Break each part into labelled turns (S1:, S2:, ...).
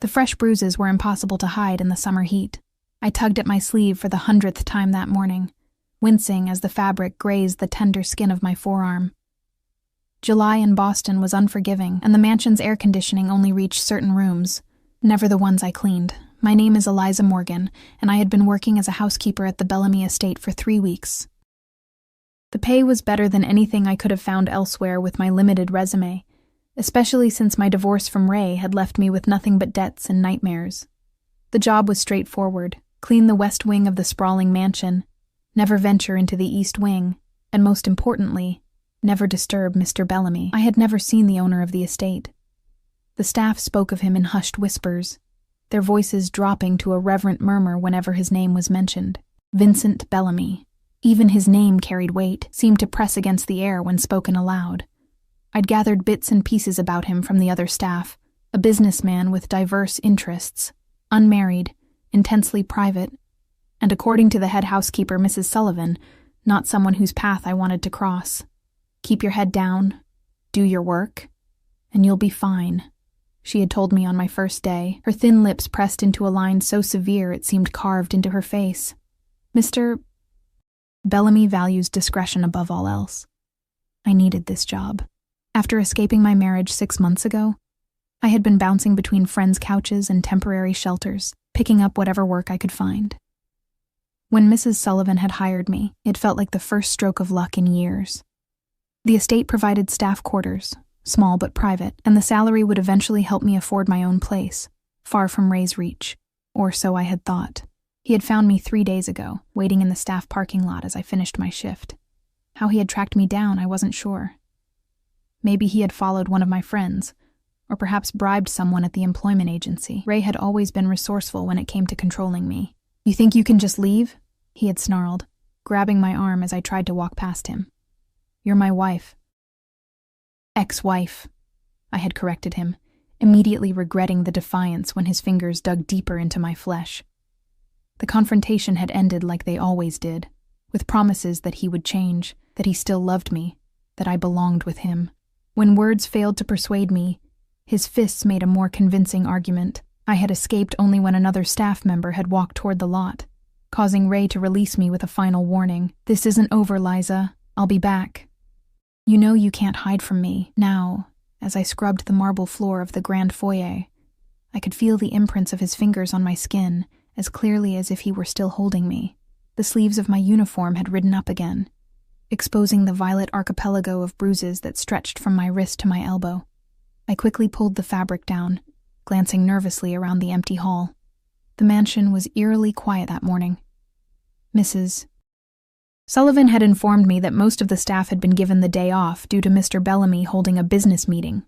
S1: The fresh bruises were impossible to hide in the summer heat. I tugged at my sleeve for the 100th time that morning, wincing as the fabric grazed the tender skin of my forearm. July in Boston was unforgiving, and the mansion's air conditioning only reached certain rooms, never the ones I cleaned. My name is Eliza Morgan, and I had been working as a housekeeper at the Bellamy estate for 3 weeks. The pay was better than anything I could have found elsewhere with my limited resume, especially since my divorce from Ray had left me with nothing but debts and nightmares. The job was straightforward: clean the west wing of the sprawling mansion, never venture into the east wing, and most importantly, never disturb Mr. Bellamy. I had never seen the owner of the estate. The staff spoke of him in hushed whispers, their voices dropping to a reverent murmur whenever his name was mentioned. Vincent Bellamy. Even his name carried weight, seemed to press against the air when spoken aloud. I'd gathered bits and pieces about him from the other staff: a businessman with diverse interests, unmarried, intensely private, and according to the head housekeeper, Mrs. Sullivan, not someone whose path I wanted to cross. Keep your head down, do your work, and you'll be fine, she had told me on my first day, her thin lips pressed into a line so severe it seemed carved into her face. Mr. Bellamy values discretion above all else. I needed this job. After escaping my marriage 6 months ago, I had been bouncing between friends' couches and temporary shelters, picking up whatever work I could find. When Mrs. Sullivan had hired me, it felt like the first stroke of luck in years. The estate provided staff quarters, small but private, and the salary would eventually help me afford my own place, far from Ray's reach, or so I had thought. He had found me 3 days ago, waiting in the staff parking lot as I finished my shift. How he had tracked me down, I wasn't sure. Maybe he had followed one of my friends, or perhaps bribed someone at the employment agency. Ray had always been resourceful when it came to controlling me. "You think you can just leave?" he had snarled, grabbing my arm as I tried to walk past him. "You're my wife." "Ex-wife," I had corrected him, immediately regretting the defiance when his fingers dug deeper into my flesh. The confrontation had ended like they always did, with promises that he would change, that he still loved me, that I belonged with him. When words failed to persuade me, his fists made a more convincing argument. I had escaped only when another staff member had walked toward the lot, causing Ray to release me with a final warning. "This isn't over, Liza. I'll be back. You know you can't hide from me." Now, as I scrubbed the marble floor of the grand foyer, I could feel the imprints of his fingers on my skin as clearly as if he were still holding me. The sleeves of my uniform had ridden up again, exposing the violet archipelago of bruises that stretched from my wrist to my elbow. I quickly pulled the fabric down, glancing nervously around the empty hall. The mansion was eerily quiet that morning. Mrs. Sullivan had informed me that most of the staff had been given the day off due to Mr. Bellamy holding a business meeting.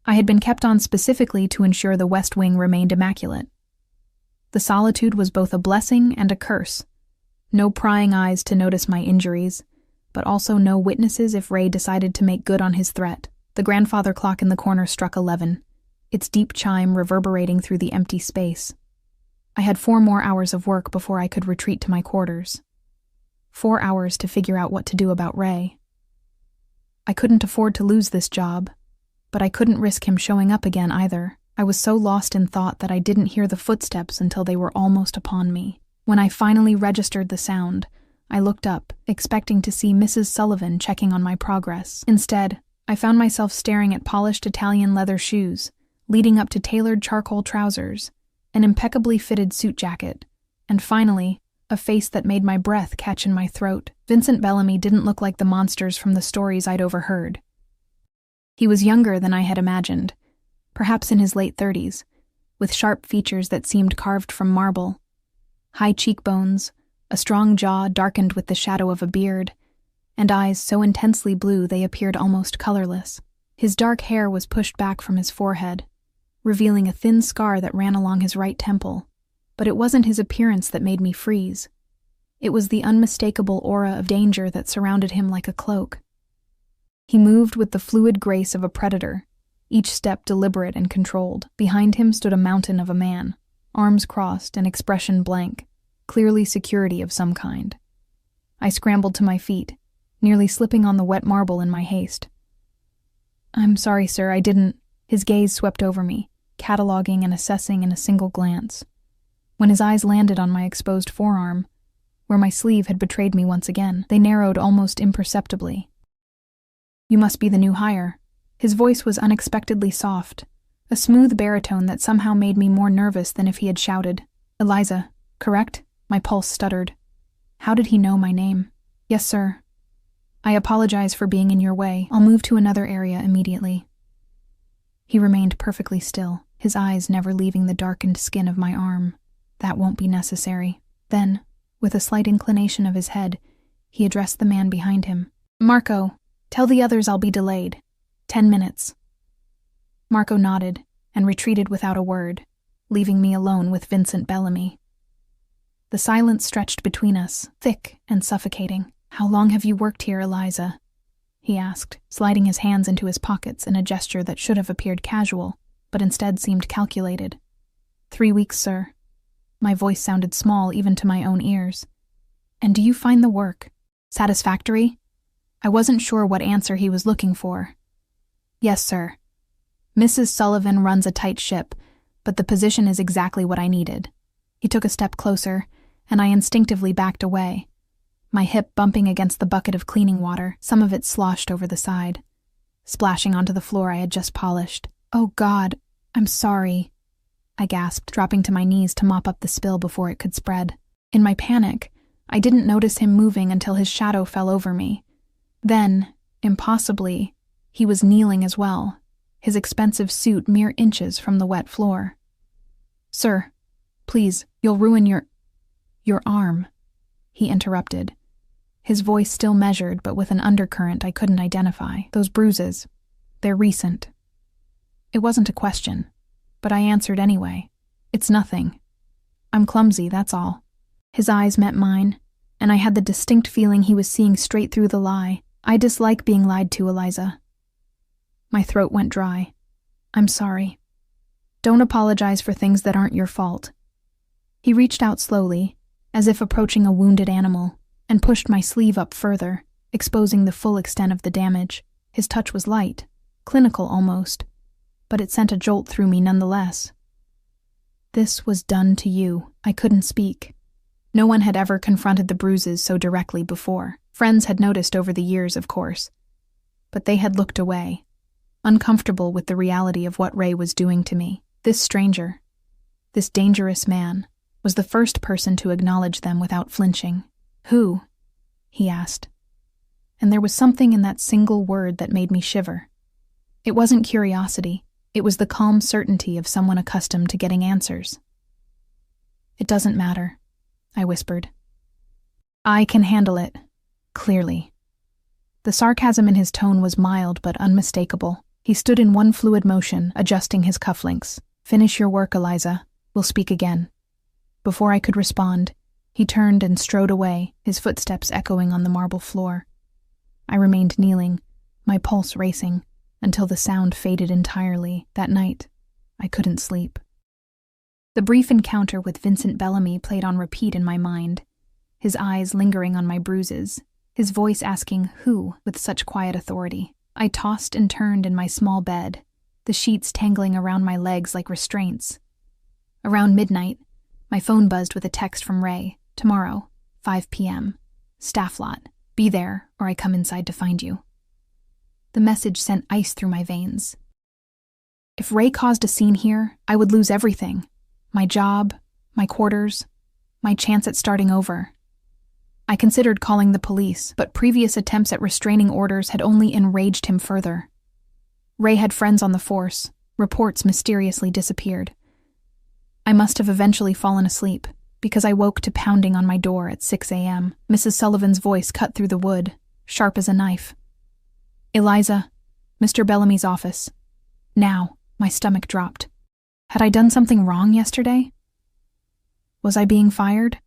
S1: I had been kept on specifically to ensure the West Wing remained immaculate. The solitude was both a blessing and a curse. No prying eyes to notice my injuries, but also no witnesses if Ray decided to make good on his threat. The grandfather clock in the corner struck 11, its deep chime reverberating through the empty space. I had 4 more hours of work before I could retreat to my quarters. 4 hours to figure out what to do about Ray. I couldn't afford to lose this job, but I couldn't risk him showing up again either. I was so lost in thought that I didn't hear the footsteps until they were almost upon me. When I finally registered the sound, I looked up, expecting to see Mrs. Sullivan checking on my progress. Instead, I found myself staring at polished Italian leather shoes, leading up to tailored charcoal trousers, an impeccably fitted suit jacket, and finally, a face that made my breath catch in my throat. Vincent Bellamy didn't look like the monsters from the stories I'd overheard. He was younger than I had imagined, perhaps in his late 30s, with sharp features that seemed carved from marble, high cheekbones, a strong jaw darkened with the shadow of a beard, and eyes so intensely blue they appeared almost colorless. His dark hair was pushed back from his forehead, revealing a thin scar that ran along his right temple. But it wasn't his appearance that made me freeze. It was the unmistakable aura of danger that surrounded him like a cloak. He moved with the fluid grace of a predator, each step deliberate and controlled. Behind him stood a mountain of a man, arms crossed and expression blank, clearly security of some kind. I scrambled to my feet, nearly slipping on the wet marble in my haste. "I'm sorry, sir, I didn't." His gaze swept over me, cataloging and assessing in a single glance. When his eyes landed on my exposed forearm, where my sleeve had betrayed me once again, they narrowed almost imperceptibly. "You must be the new hire." His voice was unexpectedly soft, a smooth baritone that somehow made me more nervous than if he had shouted. "Eliza, correct?" My pulse stuttered. How did he know my name? "Yes, sir." "I apologize for being in your way. I'll move to another area immediately." He remained perfectly still, his eyes never leaving the darkened skin of my arm. "That won't be necessary." Then, with a slight inclination of his head, he addressed the man behind him. "Marco, tell the others I'll be delayed. 10 minutes. Marco nodded and retreated without a word, leaving me alone with Vincent Bellamy. The silence stretched between us, thick and suffocating. "How long have you worked here, Eliza?" he asked, sliding his hands into his pockets in a gesture that should have appeared casual, but instead seemed calculated. 3 weeks, sir." My voice sounded small even to my own ears. "And do you find the work satisfactory?" I wasn't sure what answer he was looking for. "Yes, sir. Mrs. Sullivan runs a tight ship, but the position is exactly what I needed." He took a step closer, and I instinctively backed away, my hip bumping against the bucket of cleaning water, some of it sloshed over the side, splashing onto the floor I had just polished. "Oh God, I'm sorry," I gasped, dropping to my knees to mop up the spill before it could spread. In my panic, I didn't notice him moving until his shadow fell over me. Then, impossibly, he was kneeling as well, his expensive suit mere inches from the wet floor. "Sir, please, you'll ruin your arm," he interrupted, his voice still measured but with an undercurrent I couldn't identify. "Those bruises, they're recent." It wasn't a question, but I answered anyway. "It's nothing. I'm clumsy, that's all." His eyes met mine, and I had the distinct feeling he was seeing straight through the lie. "I dislike being lied to, Eliza." My throat went dry. "I'm sorry. Don't apologize for things that aren't your fault." He reached out slowly, as if approaching a wounded animal, and pushed my sleeve up further, exposing the full extent of the damage. His touch was light, clinical almost, but it sent a jolt through me nonetheless. "This was done to you." I couldn't speak. No one had ever confronted the bruises so directly before. Friends had noticed over the years, of course, but they had looked away, uncomfortable with the reality of what Ray was doing to me. This stranger, this dangerous man, was the first person to acknowledge them without flinching. "Who?" he asked. And there was something in that single word that made me shiver. It wasn't curiosity, it was the calm certainty of someone accustomed to getting answers. "It doesn't matter," I whispered. "I can handle it, clearly." The sarcasm in his tone was mild but unmistakable. He stood in one fluid motion, adjusting his cufflinks. "Finish your work, Eliza. We'll speak again." Before I could respond, he turned and strode away, his footsteps echoing on the marble floor. I remained kneeling, my pulse racing, until the sound faded entirely. That night, I couldn't sleep. The brief encounter with Vincent Bellamy played on repeat in my mind, his eyes lingering on my bruises, his voice asking who with such quiet authority. I tossed and turned in my small bed, the sheets tangling around my legs like restraints. Around midnight, my phone buzzed with a text from Ray. "Tomorrow, 5 p.m. Staff lot. Be there, or I come inside to find you." The message sent ice through my veins. If Ray caused a scene here, I would lose everything. My job, my quarters, my chance at starting over. I considered calling the police, but previous attempts at restraining orders had only enraged him further. Ray had friends on the force. Reports mysteriously disappeared. I must have eventually fallen asleep, because I woke to pounding on my door at 6 a.m. Mrs. Sullivan's voice cut through the wood, sharp as a knife. "Eliza, Mr. Bellamy's office." Now, my stomach dropped. Had I done something wrong yesterday? Was I being fired?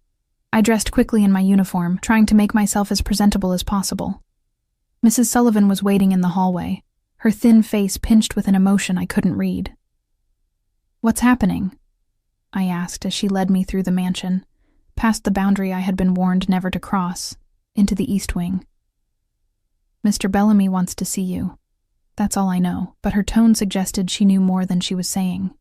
S1: I dressed quickly in my uniform, trying to make myself as presentable as possible. Mrs. Sullivan was waiting in the hallway, her thin face pinched with an emotion I couldn't read. "What's happening?" I asked as she led me through the mansion, past the boundary I had been warned never to cross, into the East Wing. "Mr. Bellamy wants to see you. That's all I know," but her tone suggested she knew more than she was saying.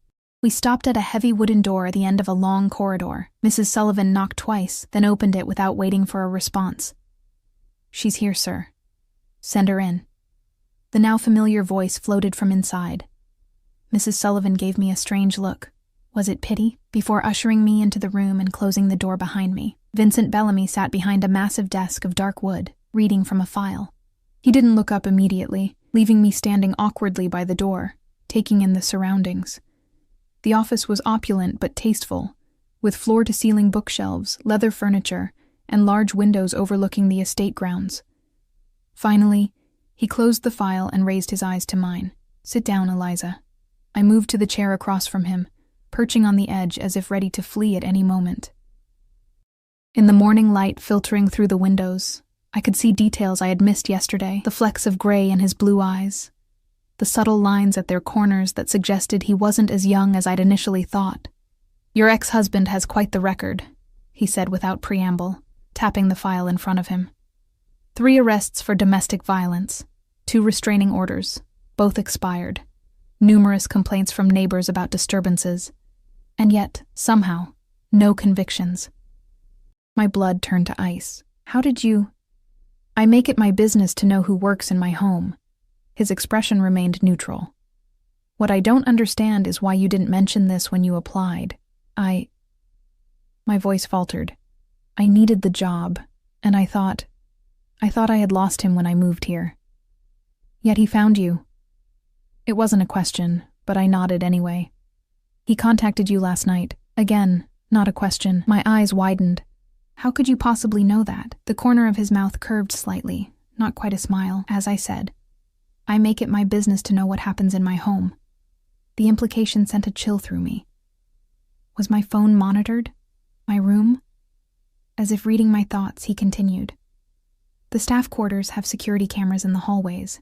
S1: We stopped at a heavy wooden door at the end of a long corridor. Mrs. Sullivan knocked twice, then opened it without waiting for a response. "She's here, sir. Send her in." The now familiar voice floated from inside. Mrs. Sullivan gave me a strange look. Was it pity? Before ushering me into the room and closing the door behind me, Vincent Bellamy sat behind a massive desk of dark wood, reading from a file. He didn't look up immediately, leaving me standing awkwardly by the door, taking in the surroundings. The office was opulent but tasteful, with floor-to-ceiling bookshelves, leather furniture, and large windows overlooking the estate grounds. Finally, he closed the file and raised his eyes to mine. "Sit down, Eliza." I moved to the chair across from him, perching on the edge as if ready to flee at any moment. In the morning light filtering through the windows, I could see details I had missed yesterday, the flecks of gray in his blue eyes, the subtle lines at their corners that suggested he wasn't as young as I'd initially thought. "Your ex-husband has quite the record," he said without preamble, tapping the file in front of him. 3 arrests for domestic violence, 2 restraining orders, both expired, numerous complaints from neighbors about disturbances, and yet, somehow, no convictions. My blood turned to ice. "How did you—" "I make it my business to know who works in my home." His expression remained neutral. "What I don't understand is why you didn't mention this when you applied. My voice faltered. "I needed the job, and I thought I had lost him when I moved here." "Yet he found you." It wasn't a question, but I nodded anyway. "He contacted you last night." Again, not a question. My eyes widened. How could you possibly know that? The corner of his mouth curved slightly, not quite a smile. As I said, I make it my business to know what happens in my home. The implication sent a chill through me. Was my phone monitored? My room? As if reading my thoughts, he continued. "The staff quarters have security cameras in the hallways.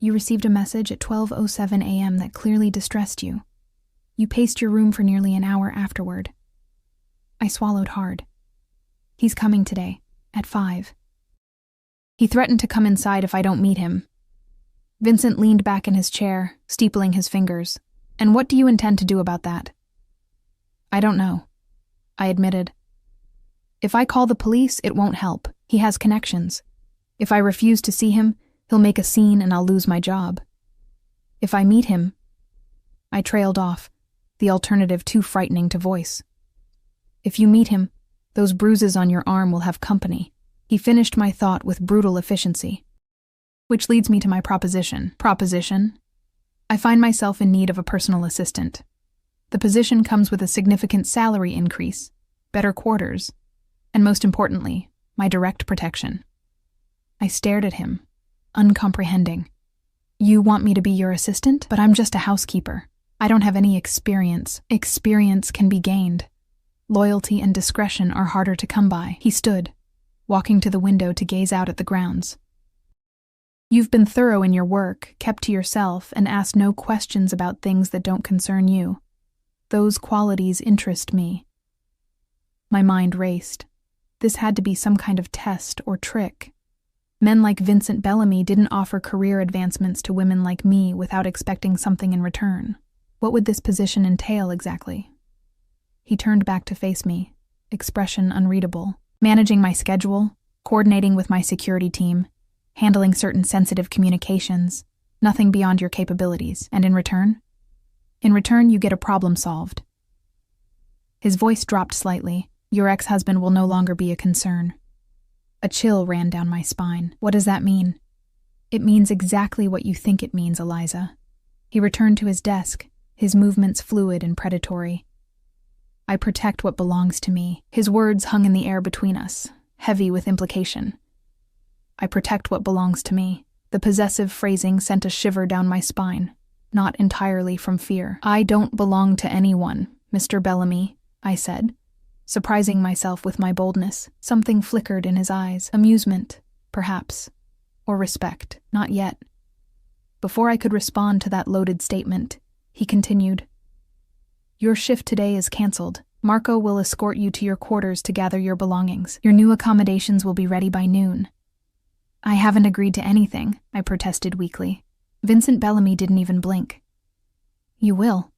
S1: You received a message at 12:07 a.m. that clearly distressed you. You paced your room for nearly an hour afterward." I swallowed hard. "He's coming today, at 5. He threatened to come inside if I don't meet him." Vincent leaned back in his chair, steepling his fingers. "And what do you intend to do about that?" "I don't know," I admitted. "If I call the police, it won't help. He has connections. If I refuse to see him, he'll make a scene and I'll lose my job. If I meet him—" I trailed off, the alternative too frightening to voice. "If you meet him, those bruises on your arm will have company." He finished my thought with brutal efficiency. Which leads me to my proposition. Proposition? I find myself in need of a personal assistant. The position comes with a significant salary increase, better quarters, and most importantly, my direct protection. I stared at him, uncomprehending. "You want me to be your assistant? But I'm just a housekeeper. I don't have any experience." "Experience can be gained. Loyalty and discretion are harder to come by." He stood, walking to the window to gaze out at the grounds. "You've been thorough in your work, kept to yourself, and asked no questions about things that don't concern you. Those qualities interest me." My mind raced. This had to be some kind of test or trick. Men like Vincent Bellamy didn't offer career advancements to women like me without expecting something in return. What would this position entail exactly? He turned back to face me, expression unreadable. "Managing my schedule, coordinating with my security team, handling certain sensitive communications, nothing beyond your capabilities. And in return? In return, you get a problem solved." His voice dropped slightly. "Your ex-husband will no longer be a concern." A chill ran down my spine. "What does that mean?" "It means exactly what you think it means, Eliza." He returned to his desk, his movements fluid and predatory. "I protect what belongs to me." His words hung in the air between us, heavy with implication. "I protect what belongs to me." The possessive phrasing sent a shiver down my spine, not entirely from fear. "I don't belong to anyone, Mr. Bellamy," I said, surprising myself with my boldness. Something flickered in his eyes. Amusement, perhaps, or respect. Not yet. Before I could respond to that loaded statement, he continued, "Your shift today is canceled. Marco will escort you to your quarters to gather your belongings. Your new accommodations will be ready by noon." "I haven't agreed to anything," I protested weakly. Vincent Bellamy didn't even blink. "You will."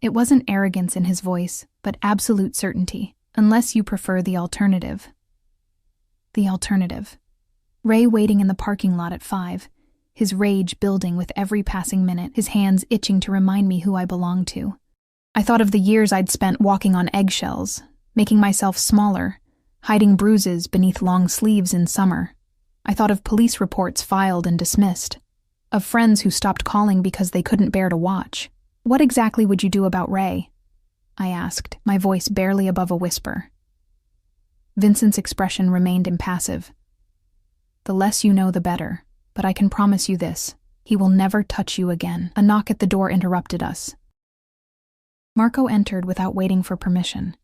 S1: It wasn't arrogance in his voice, but absolute certainty, unless you prefer the alternative. The alternative. Ray waiting in the parking lot at 5, his rage building with every passing minute, his hands itching to remind me who I belonged to. I thought of the years I'd spent walking on eggshells, making myself smaller, hiding bruises beneath long sleeves in summer. I thought of police reports filed and dismissed, of friends who stopped calling because they couldn't bear to watch. "What exactly would you do about Ray?" I asked, my voice barely above a whisper. Vincent's expression remained impassive. "The less you know, the better, but I can promise you this, he will never touch you again." A knock at the door interrupted us. Marco entered without waiting for permission,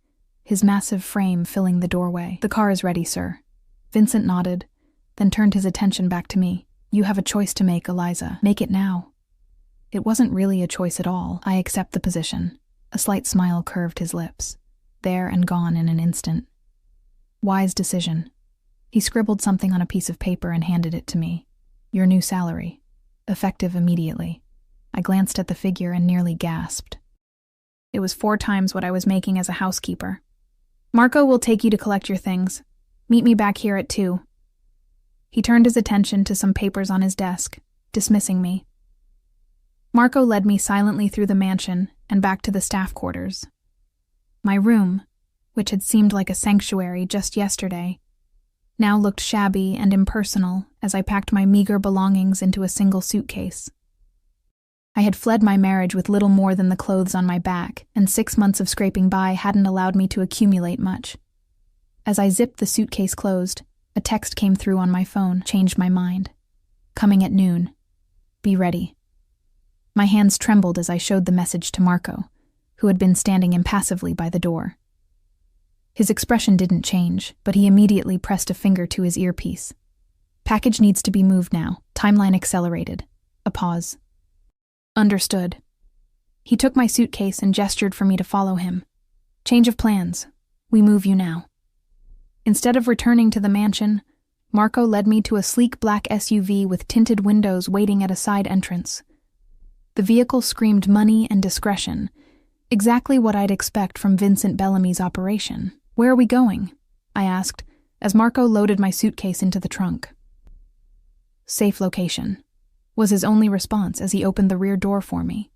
S1: his massive frame filling the doorway. "The car is ready, sir." Vincent nodded, then turned his attention back to me. "You have a choice to make, Eliza. Make it now." It wasn't really a choice at all. "I accept the position." A slight smile curved his lips, there and gone in an instant. "Wise decision." He scribbled something on a piece of paper and handed it to me. "Your new salary. Effective immediately." I glanced at the figure and nearly gasped. It was 4 times what I was making as a housekeeper. "Marco will take you to collect your things. Meet me back here at 2. He turned his attention to some papers on his desk, dismissing me. Marco led me silently through the mansion and back to the staff quarters. My room, which had seemed like a sanctuary just yesterday, now looked shabby and impersonal as I packed my meager belongings into a single suitcase. I had fled my marriage with little more than the clothes on my back, and 6 months of scraping by hadn't allowed me to accumulate much. As I zipped the suitcase closed, a text came through on my phone, changed my mind. "Coming at noon. Be ready." My hands trembled as I showed the message to Marco, who had been standing impassively by the door. His expression didn't change, but he immediately pressed a finger to his earpiece. "Package needs to be moved now. Timeline accelerated." A pause. "Understood." He took my suitcase and gestured for me to follow him. "Change of plans. We move you now." Instead of returning to the mansion, Marco led me to a sleek black SUV with tinted windows waiting at a side entrance. The vehicle screamed money and discretion, exactly what I'd expect from Vincent Bellamy's operation. "Where are we going?" I asked, as Marco loaded my suitcase into the trunk. "Safe location," was his only response as he opened the rear door for me.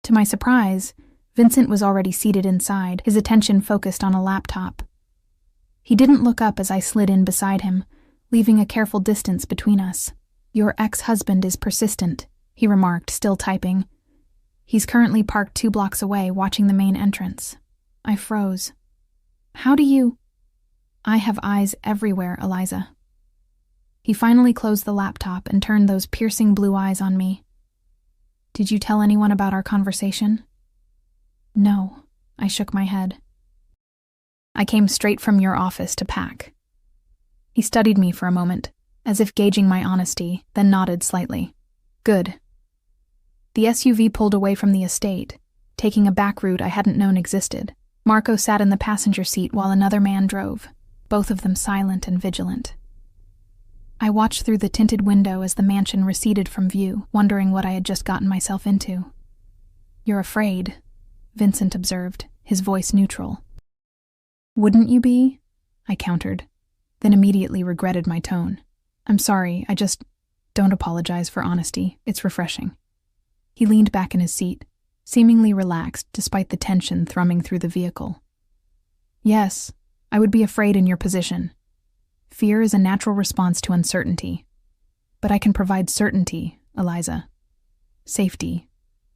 S1: To my surprise, Vincent was already seated inside, his attention focused on a laptop. He didn't look up as I slid in beside him, leaving a careful distance between us. "Your ex-husband is persistent," he remarked, still typing. "He's currently parked 2 blocks away, watching the main entrance." I froze. "How do you—" "I have eyes everywhere, Eliza." He finally closed the laptop and turned those piercing blue eyes on me. "Did you tell anyone about our conversation?" "No," I shook my head. "I came straight from your office to pack." He studied me for a moment, as if gauging my honesty, then nodded slightly. "Good." The SUV pulled away from the estate, taking a back route I hadn't known existed. Marco sat in the passenger seat while another man drove, both of them silent and vigilant. I watched through the tinted window as the mansion receded from view, wondering what I had just gotten myself into. "You're afraid," Vincent observed, his voice neutral. "Wouldn't you be?" I countered, then immediately regretted my tone. "I'm sorry, don't apologize for honesty. It's refreshing." He leaned back in his seat, seemingly relaxed despite the tension thrumming through the vehicle. "Yes, I would be afraid in your position. Fear is a natural response to uncertainty. But I can provide certainty, Eliza. Safety,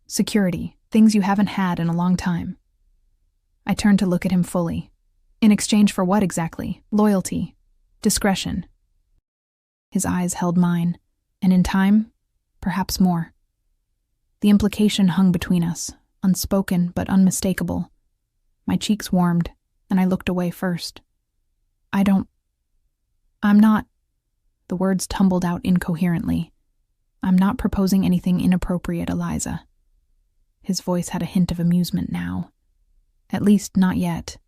S1: security, things you haven't had in a long time." I turned to look at him fully. In exchange for what exactly? Loyalty, discretion. His eyes held mine, and in time, perhaps more. The implication hung between us, unspoken but unmistakable. My cheeks warmed, and I looked away first. I'm not... The words tumbled out incoherently. "I'm not proposing anything inappropriate, Eliza." His voice had a hint of amusement now. "At least, not yet.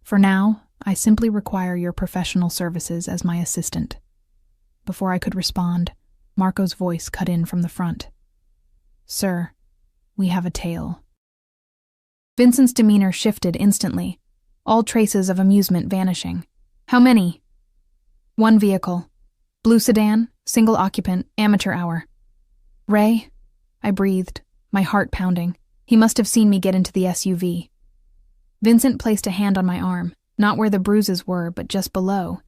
S1: For now, I simply require your professional services as my assistant." Before I could respond, Marco's voice cut in from the front. "Sir, we have a tale." Vincent's demeanor shifted instantly, all traces of amusement vanishing. How many? One vehicle. Blue sedan, single occupant, amateur hour. Ray? I breathed, my heart pounding. He must have seen me get into the SUV. Vincent placed a hand on my arm, not where the bruises were, but just below.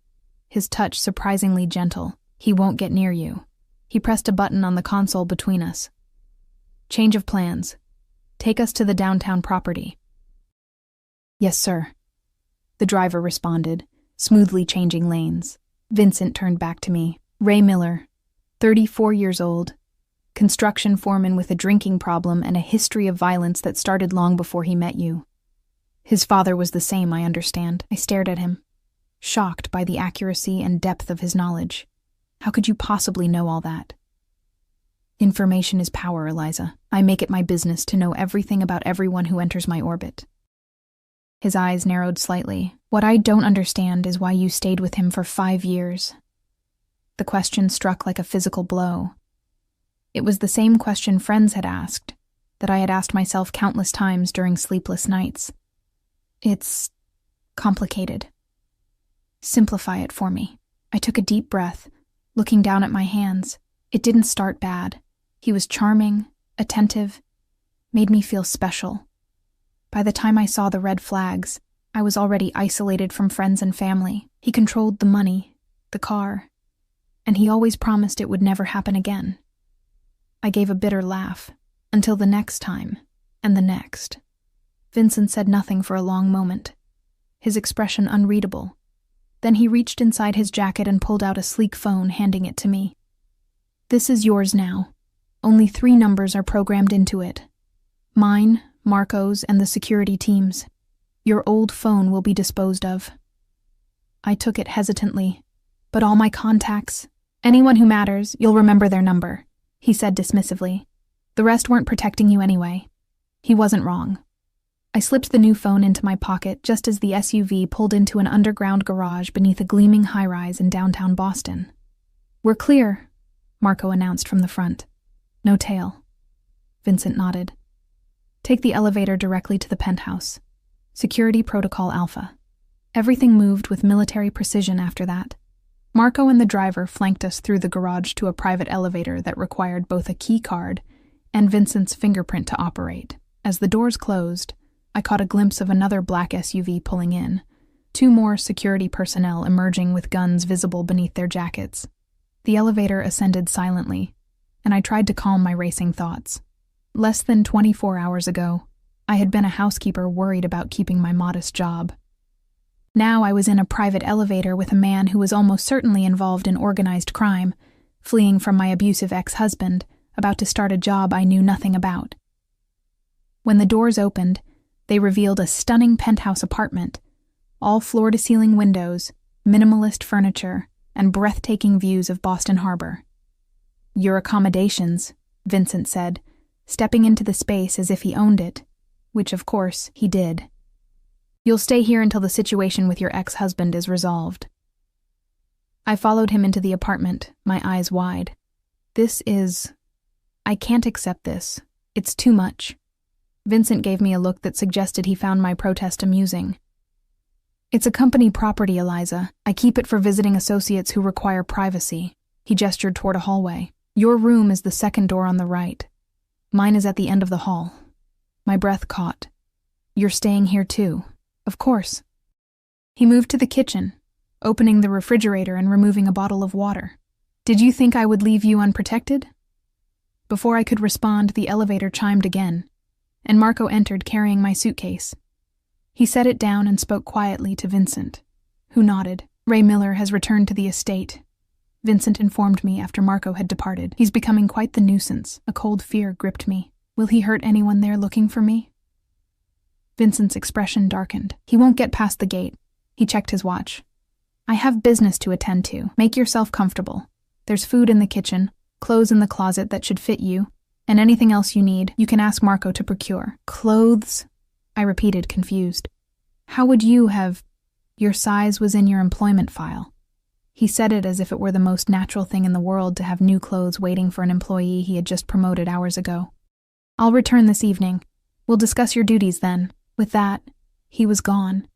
S1: His touch surprisingly gentle. He won't get near you. He pressed a button on the console between us. Change of plans. Take us to the downtown property. Yes, sir. The driver responded, smoothly changing lanes. Vincent turned back to me. Ray Miller, 34 years old, construction foreman with a drinking problem and a history of violence that started long before he met you. His father was the same, I understand. I stared at him, shocked by the accuracy and depth of his knowledge. How could you possibly know all that? Information is power, Eliza. I make it my business to know everything about everyone who enters my orbit. His eyes narrowed slightly. What I don't understand is why you stayed with him for 5 years. The question struck like a physical blow. It was the same question friends had asked, that I had asked myself countless times during sleepless nights. It's complicated. Simplify it for me. I took a deep breath, looking down at my hands. It didn't start bad. He was charming, attentive, made me feel special. By the time I saw the red flags, I was already isolated from friends and family. He controlled the money, the car, and he always promised it would never happen again. I gave a bitter laugh, until the next time, and the next. Vincent said nothing for a long moment, his expression unreadable. Then he reached inside his jacket and pulled out a sleek phone, handing it to me. This is yours now. Only 3 numbers are programmed into it. Mine, Marco's, and the security team's. Your old phone will be disposed of. I took it hesitantly. But all my contacts, anyone who matters, you'll remember their number, he said dismissively. The rest weren't protecting you anyway. He wasn't wrong. I slipped the new phone into my pocket just as the SUV pulled into an underground garage beneath a gleaming high-rise in downtown Boston. We're clear, Marco announced from the front. No tail. Vincent nodded. Take the elevator directly to the penthouse. Security Protocol Alpha. Everything moved with military precision after that. Marco and the driver flanked us through the garage to a private elevator that required both a key card and Vincent's fingerprint to operate. As the doors closed, I caught a glimpse of another black SUV pulling in, 2 more security personnel emerging with guns visible beneath their jackets. The elevator ascended silently, and I tried to calm my racing thoughts. Less than 24 hours ago, I had been a housekeeper worried about keeping my modest job. Now I was in a private elevator with a man who was almost certainly involved in organized crime, fleeing from my abusive ex-husband, about to start a job I knew nothing about. When the doors opened, they revealed a stunning penthouse apartment, all floor-to-ceiling windows, minimalist furniture, and breathtaking views of Boston Harbor. Your accommodations, Vincent said, stepping into the space as if he owned it, which of course he did. You'll stay here until the situation with your ex-husband is resolved. I followed him into the apartment, my eyes wide. I can't accept this. It's too much. Vincent gave me a look that suggested he found my protest amusing. It's a company property, Eliza. I keep it for visiting associates who require privacy. He gestured toward a hallway. Your room is the second door on the right. Mine is at the end of the hall. My breath caught. You're staying here too. Of course. He moved to the kitchen, opening the refrigerator and removing a bottle of water. Did you think I would leave you unprotected? Before I could respond, the elevator chimed again, and Marco entered carrying my suitcase. He set it down and spoke quietly to Vincent, who nodded. Ray Miller has returned to the estate, Vincent informed me after Marco had departed. He's becoming quite the nuisance. A cold fear gripped me. Will he hurt anyone there looking for me? Vincent's expression darkened. He won't get past the gate. He checked his watch. I have business to attend to. Make yourself comfortable. There's food in the kitchen, clothes in the closet that should fit you, and anything else you need, you can ask Marco to procure. Clothes? I repeated, confused. How would you have... Your size was in your employment file. He said it as if it were the most natural thing in the world to have new clothes waiting for an employee he had just promoted hours ago. I'll return this evening. We'll discuss your duties then. With that, he was gone,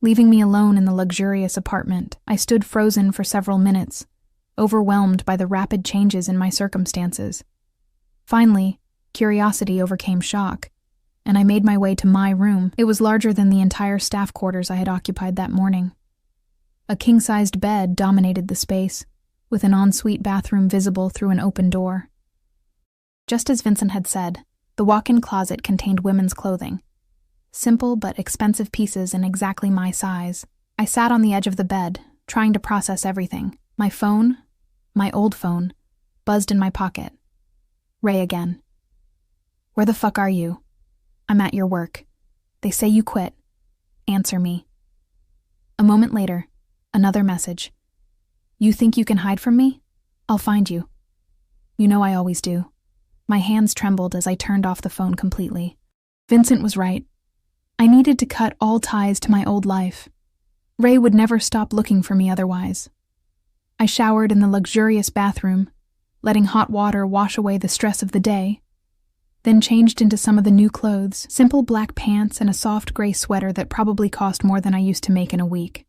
S1: leaving me alone in the luxurious apartment. I stood frozen for several minutes, overwhelmed by the rapid changes in my circumstances. Finally, curiosity overcame shock, and I made my way to my room. It was larger than the entire staff quarters I had occupied that morning. A king-sized bed dominated the space, with an ensuite bathroom visible through an open door. Just as Vincent had said, the walk-in closet contained women's clothing. Simple but expensive pieces in exactly my size. I sat on the edge of the bed, trying to process everything. My phone, my old phone, buzzed in my pocket. Ray again. "Where the fuck are you? I'm at your work. They say you quit. Answer me." A moment later, another message. "You think you can hide from me? I'll find you. You know I always do." My hands trembled as I turned off the phone completely. Vincent was right. I needed to cut all ties to my old life. Ray would never stop looking for me otherwise. I showered in the luxurious bathroom, letting hot water wash away the stress of the day, then changed into some of the new clothes, simple black pants and a soft gray sweater that probably cost more than I used to make in a week.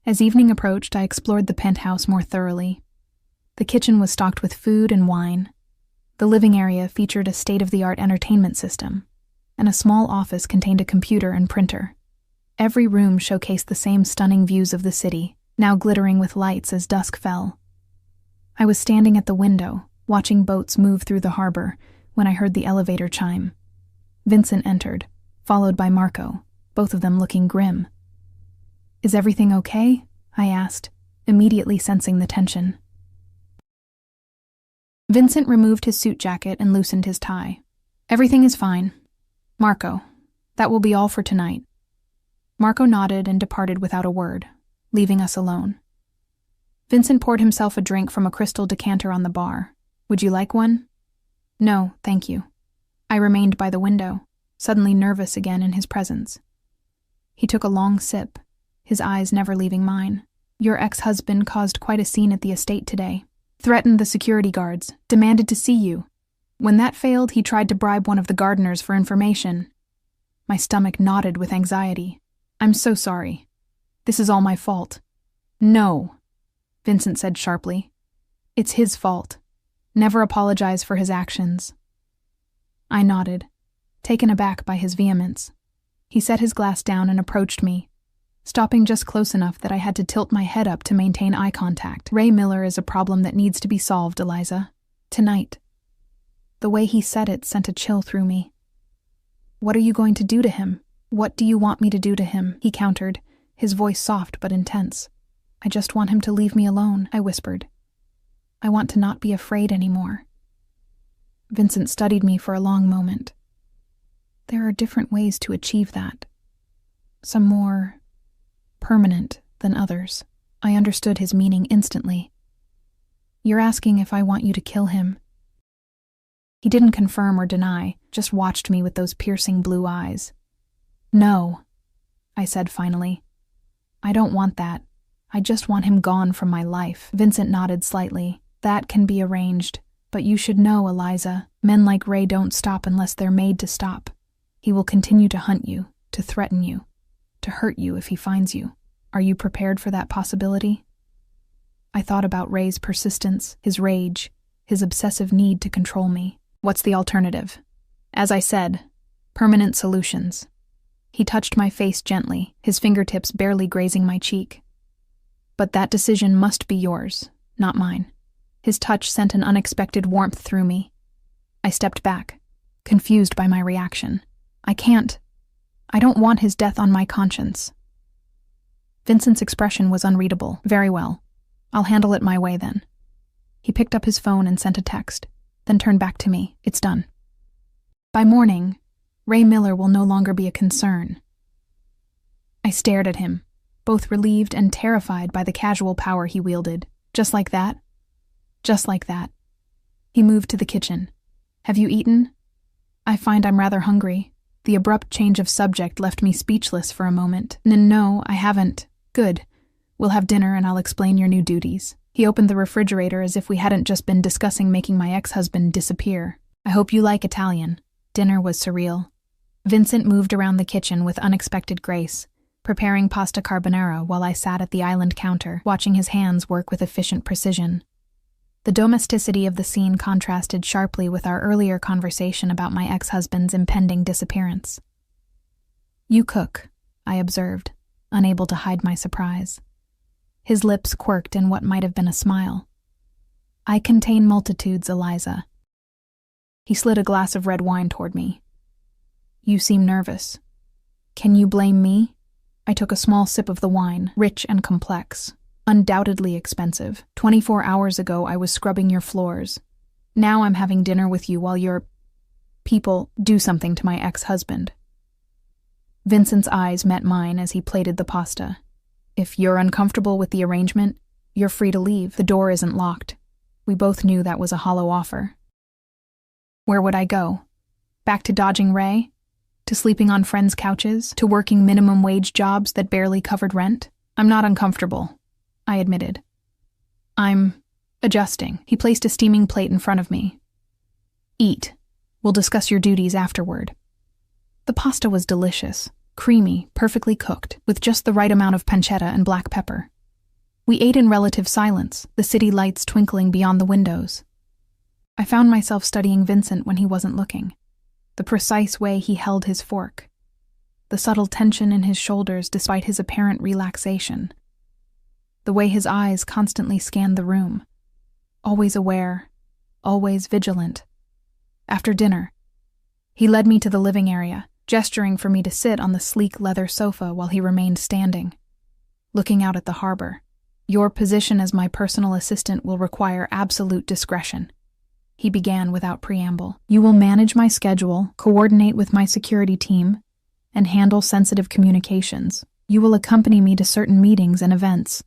S1: As evening approached, I explored the penthouse more thoroughly. The kitchen was stocked with food and wine. The living area featured a state-of-the-art entertainment system, and a small office contained a computer and printer. Every room showcased the same stunning views of the city, now glittering with lights as dusk fell. I was standing at the window, watching boats move through the harbor, when I heard the elevator chime. Vincent entered, followed by Marco, both of them looking grim. "Is everything okay?" I asked, immediately sensing the tension. Vincent removed his suit jacket and loosened his tie. "Everything is fine. Marco, that will be all for tonight." Marco nodded and departed without a word, leaving us alone. Vincent poured himself a drink from a crystal decanter on the bar. "Would you like one?" "No, thank you." I remained by the window, suddenly nervous again in his presence. He took a long sip, his eyes never leaving mine. "Your ex-husband caused quite a scene at the estate today. Threatened the security guards, demanded to see you. When that failed, he tried to bribe one of the gardeners for information." My stomach knotted with anxiety. "I'm so sorry. This is all my fault." "No," Vincent said sharply. "It's his fault. Never apologize for his actions." I nodded, taken aback by his vehemence. He set his glass down and approached me, stopping just close enough that I had to tilt my head up to maintain eye contact. "Ray Miller is a problem that needs to be solved, Eliza. Tonight." The way he said it sent a chill through me. "What are you going to do to him? What do you want me to do to him?" he countered, his voice soft but intense. "I just want him to leave me alone," I whispered. "I want to not be afraid anymore." Vincent studied me for a long moment. "There are different ways to achieve that. Some more permanent than others." I understood his meaning instantly. "You're asking if I want you to kill him?" He didn't confirm or deny, just watched me with those piercing blue eyes. "No," I said finally. "I don't want that. I just want him gone from my life." Vincent nodded slightly. "That can be arranged, but you should know, Eliza, men like Ray don't stop unless they're made to stop. He will continue to hunt you, to threaten you, to hurt you if he finds you. Are you prepared for that possibility?" I thought about Ray's persistence, his rage, his obsessive need to control me. "What's the alternative?" "As I said, permanent solutions." He touched my face gently, his fingertips barely grazing my cheek. "But that decision must be yours, not mine." His touch sent an unexpected warmth through me. I stepped back, confused by my reaction. I don't want his death on my conscience." Vincent's expression was unreadable. "Very well. I'll handle it my way then." He picked up his phone and sent a text, then turned back to me. "It's done. By morning, Ray Miller will no longer be a concern." I stared at him, both relieved and terrified by the casual power he wielded. "Just like that?" "Just like that." He moved to the kitchen. "Have you eaten?" "I find I'm rather hungry." The abrupt change of subject left me speechless for a moment. No, I haven't." "Good. We'll have dinner and I'll explain your new duties." He opened the refrigerator as if we hadn't just been discussing making my ex-husband disappear. "I hope you like Italian." Dinner was surreal. Vincent moved around the kitchen with unexpected grace, preparing pasta carbonara while I sat at the island counter, watching his hands work with efficient precision. The domesticity of the scene contrasted sharply with our earlier conversation about my ex-husband's impending disappearance. "You cook," I observed, unable to hide my surprise. His lips quirked in what might have been a smile. "I contain multitudes, Eliza." He slid a glass of red wine toward me. "You seem nervous. Can you blame me?" I took a small sip of the wine, rich and complex, undoubtedly expensive. 24 hours ago I was scrubbing your floors. Now I'm having dinner with you while your people do something to my ex-husband. Vincent's eyes met mine as he plated the pasta. "If you're uncomfortable with the arrangement, you're free to leave. The door isn't locked." We both knew that was a hollow offer. Where would I go? Back to dodging Ray? To sleeping on friends' couches? To working minimum wage jobs that barely covered rent? "I'm not uncomfortable," I admitted. "I'm adjusting." He placed a steaming plate in front of me. "Eat. We'll discuss your duties afterward." The pasta was delicious, creamy, perfectly cooked, with just the right amount of pancetta and black pepper. We ate in relative silence, the city lights twinkling beyond the windows. I found myself studying Vincent when he wasn't looking. The precise way he held his fork. The subtle tension in his shoulders despite his apparent relaxation. The way his eyes constantly scanned the room. Always aware, always vigilant. After dinner, he led me to the living area, gesturing for me to sit on the sleek leather sofa while he remained standing, looking out at the harbor. "Your position as my personal assistant will require absolute discretion," he began without preamble. "You will manage my schedule, coordinate with my security team, and handle sensitive communications. You will accompany me to certain meetings and events.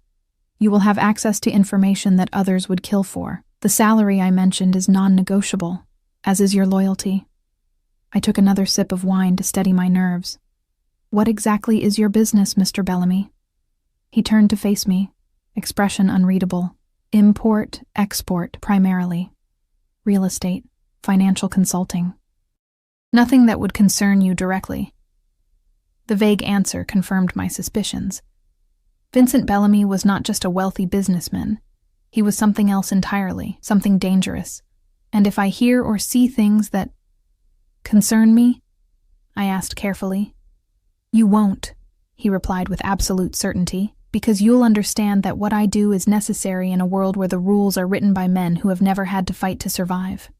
S1: You will have access to information that others would kill for. The salary I mentioned is non-negotiable, as is your loyalty." I took another sip of wine to steady my nerves. "What exactly is your business, Mr. Bellamy?" He turned to face me, expression unreadable. "Import, export, primarily. Real estate, financial consulting. Nothing that would concern you directly." The vague answer confirmed my suspicions. Vincent Bellamy was not just a wealthy businessman. He was something else entirely, something dangerous. And if I hear or see things that concern me? I asked carefully. "You won't," he replied with absolute certainty, "because you'll understand that what I do is necessary in a world where the rules are written by men who have never had to fight to survive.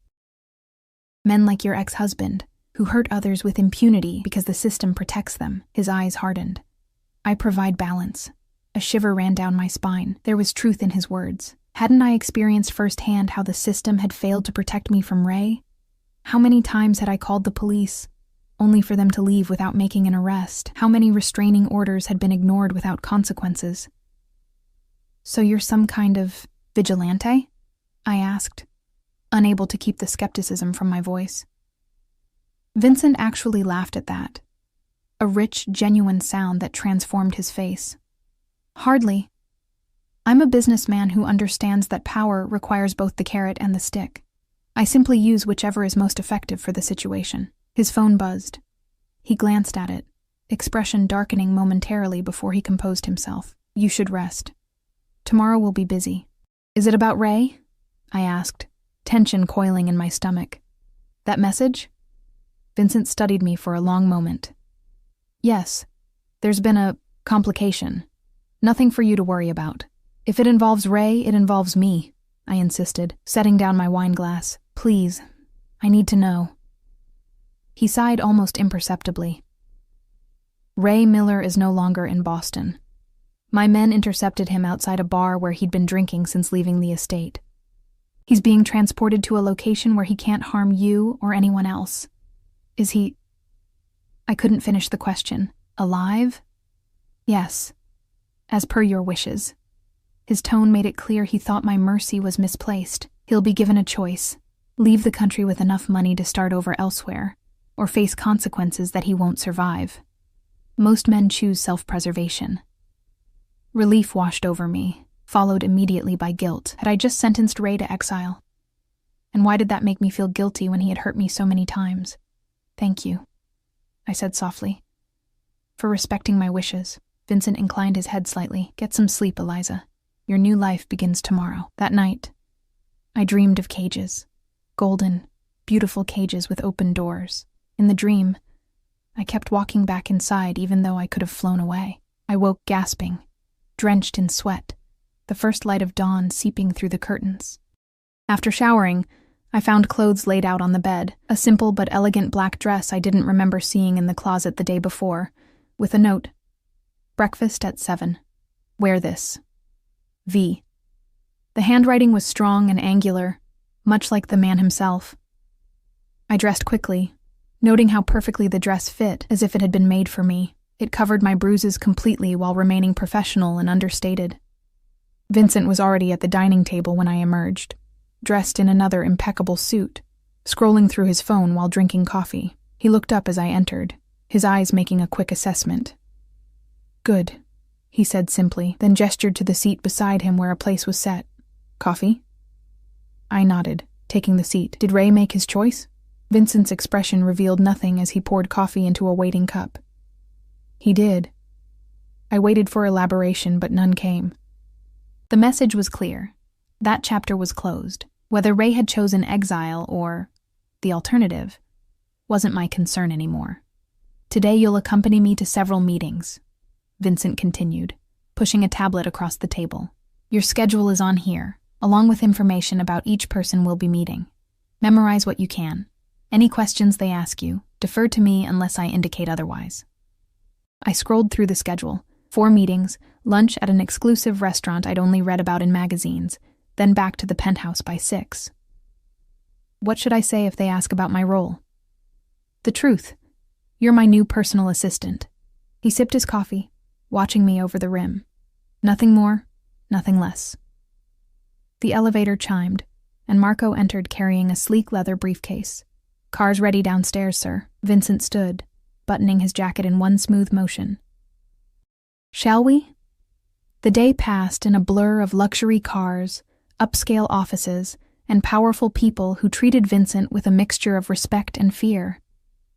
S1: Men like your ex-husband, who hurt others with impunity because the system protects them." His eyes hardened. "I provide balance." A shiver ran down my spine. There was truth in his words. Hadn't I experienced firsthand how the system had failed to protect me from Ray? How many times had I called the police, only for them to leave without making an arrest? How many restraining orders had been ignored without consequences? "So you're some kind of vigilante?" I asked, unable to keep the skepticism from my voice. Vincent actually laughed at that, a rich, genuine sound that transformed his face. "Hardly. I'm a businessman who understands that power requires both the carrot and the stick. I simply use whichever is most effective for the situation." His phone buzzed. He glanced at it, expression darkening momentarily before he composed himself. "You should rest. Tomorrow will be busy." "Is it about Ray?" I asked, tension coiling in my stomach. "That message?" Vincent studied me for a long moment. "Yes. There's been a complication. Nothing for you to worry about. If it involves Ray, it involves me," I insisted, setting down my wine glass. "Please, I need to know." He sighed almost imperceptibly. "Ray Miller is no longer in Boston. My men intercepted him outside a bar where he'd been drinking since leaving the estate. He's being transported to a location where he can't harm you or anyone else. Is he—" I couldn't finish the question. "Alive?" "Yes, as per your wishes." His tone made it clear he thought my mercy was misplaced. "He'll be given a choice. Leave the country with enough money to start over elsewhere, or face consequences that he won't survive. Most men choose self-preservation." Relief washed over me, followed immediately by guilt. Had I just sentenced Ray to exile? And why did that make me feel guilty when he had hurt me so many times? "Thank you." I said softly. For respecting my wishes. Vincent inclined his head slightly. Get some sleep, Eliza. Your new life begins tomorrow. That night, I dreamed of cages. Golden, beautiful cages with open doors. In the dream, I kept walking back inside even though I could have flown away. I woke gasping, drenched in sweat, the first light of dawn seeping through the curtains. After showering, I found clothes laid out on the bed, a simple but elegant black dress I didn't remember seeing in the closet the day before, with a note. Breakfast at 7. Wear this. V. The handwriting was strong and angular, much like the man himself. I dressed quickly, noting how perfectly the dress fit, as if it had been made for me. It covered my bruises completely while remaining professional and understated. Vincent was already at the dining table when I emerged, dressed in another impeccable suit, scrolling through his phone while drinking coffee. He looked up as I entered, his eyes making a quick assessment. Good, he said simply, then gestured to the seat beside him where a place was set. Coffee? I nodded, taking the seat. Did Ray make his choice? Vincent's expression revealed nothing as he poured coffee into a waiting cup. He did. I waited for elaboration, but none came. The message was clear. That chapter was closed. Whether Ray had chosen exile or the alternative wasn't my concern anymore. Today you'll accompany me to several meetings, Vincent continued, pushing a tablet across the table. Your schedule is on here, along with information about each person we'll be meeting. Memorize what you can. Any questions they ask you, defer to me unless I indicate otherwise. I scrolled through the schedule. 4 meetings, lunch at an exclusive restaurant I'd only read about in magazines, then back to the penthouse by 6. What should I say if they ask about my role? The truth. You're my new personal assistant. He sipped his coffee, watching me over the rim. Nothing more, nothing less. The elevator chimed, and Marco entered carrying a sleek leather briefcase. Car's ready downstairs, sir. Vincent stood, buttoning his jacket in one smooth motion. Shall we? The day passed in a blur of luxury cars, upscale offices, and powerful people who treated Vincent with a mixture of respect and fear.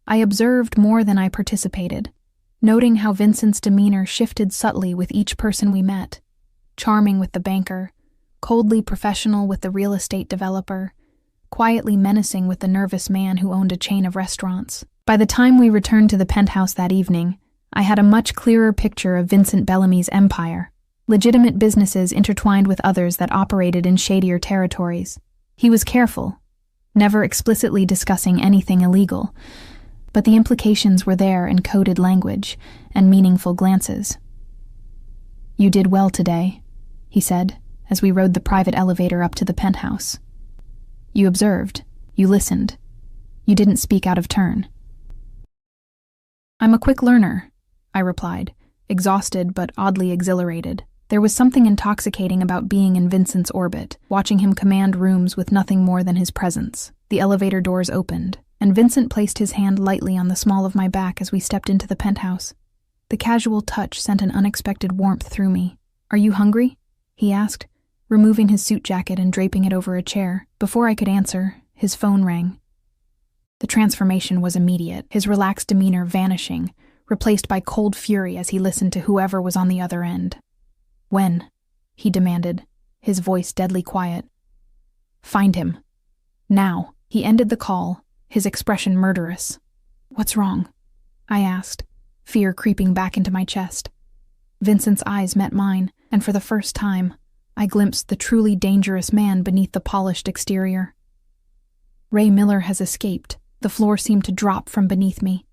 S1: I observed more than I participated, noting how Vincent's demeanor shifted subtly with each person we met. Charming with the banker, coldly professional with the real estate developer, quietly menacing with the nervous man who owned a chain of restaurants. By the time we returned to the penthouse that evening, I had a much clearer picture of Vincent Bellamy's empire, legitimate businesses intertwined with others that operated in shadier territories. He was careful, never explicitly discussing anything illegal, but the implications were there in coded language and meaningful glances. You did well today, he said, as we rode the private elevator up to the penthouse. You observed, you listened, you didn't speak out of turn. I'm a quick learner, I replied, exhausted but oddly exhilarated. There was something intoxicating about being in Vincent's orbit, watching him command rooms with nothing more than his presence. The elevator doors opened, and Vincent placed his hand lightly on the small of my back as we stepped into the penthouse. The casual touch sent an unexpected warmth through me. Are you hungry? He asked, removing his suit jacket and draping it over a chair. Before I could answer, his phone rang. The transformation was immediate, his relaxed demeanor vanishing, replaced by cold fury as he listened to whoever was on the other end. When? He demanded, his voice deadly quiet. Find him. Now. He ended the call, his expression murderous. What's wrong? I asked, fear creeping back into my chest. Vincent's eyes met mine, and for the first time, I glimpsed the truly dangerous man beneath the polished exterior. Ray Miller has escaped. The floor seemed to drop from beneath me.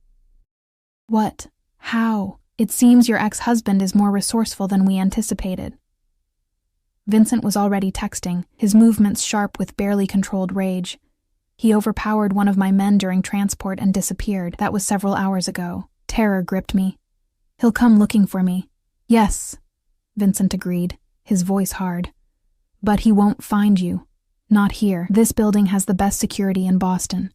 S1: What? How? It seems your ex-husband is more resourceful than we anticipated. Vincent was already texting, his movements sharp with barely controlled rage. He overpowered one of my men during transport and disappeared. That was several hours ago. Terror gripped me. He'll come looking for me. Yes, Vincent agreed, his voice hard. But he won't find you. Not here. This building has the best security in Boston.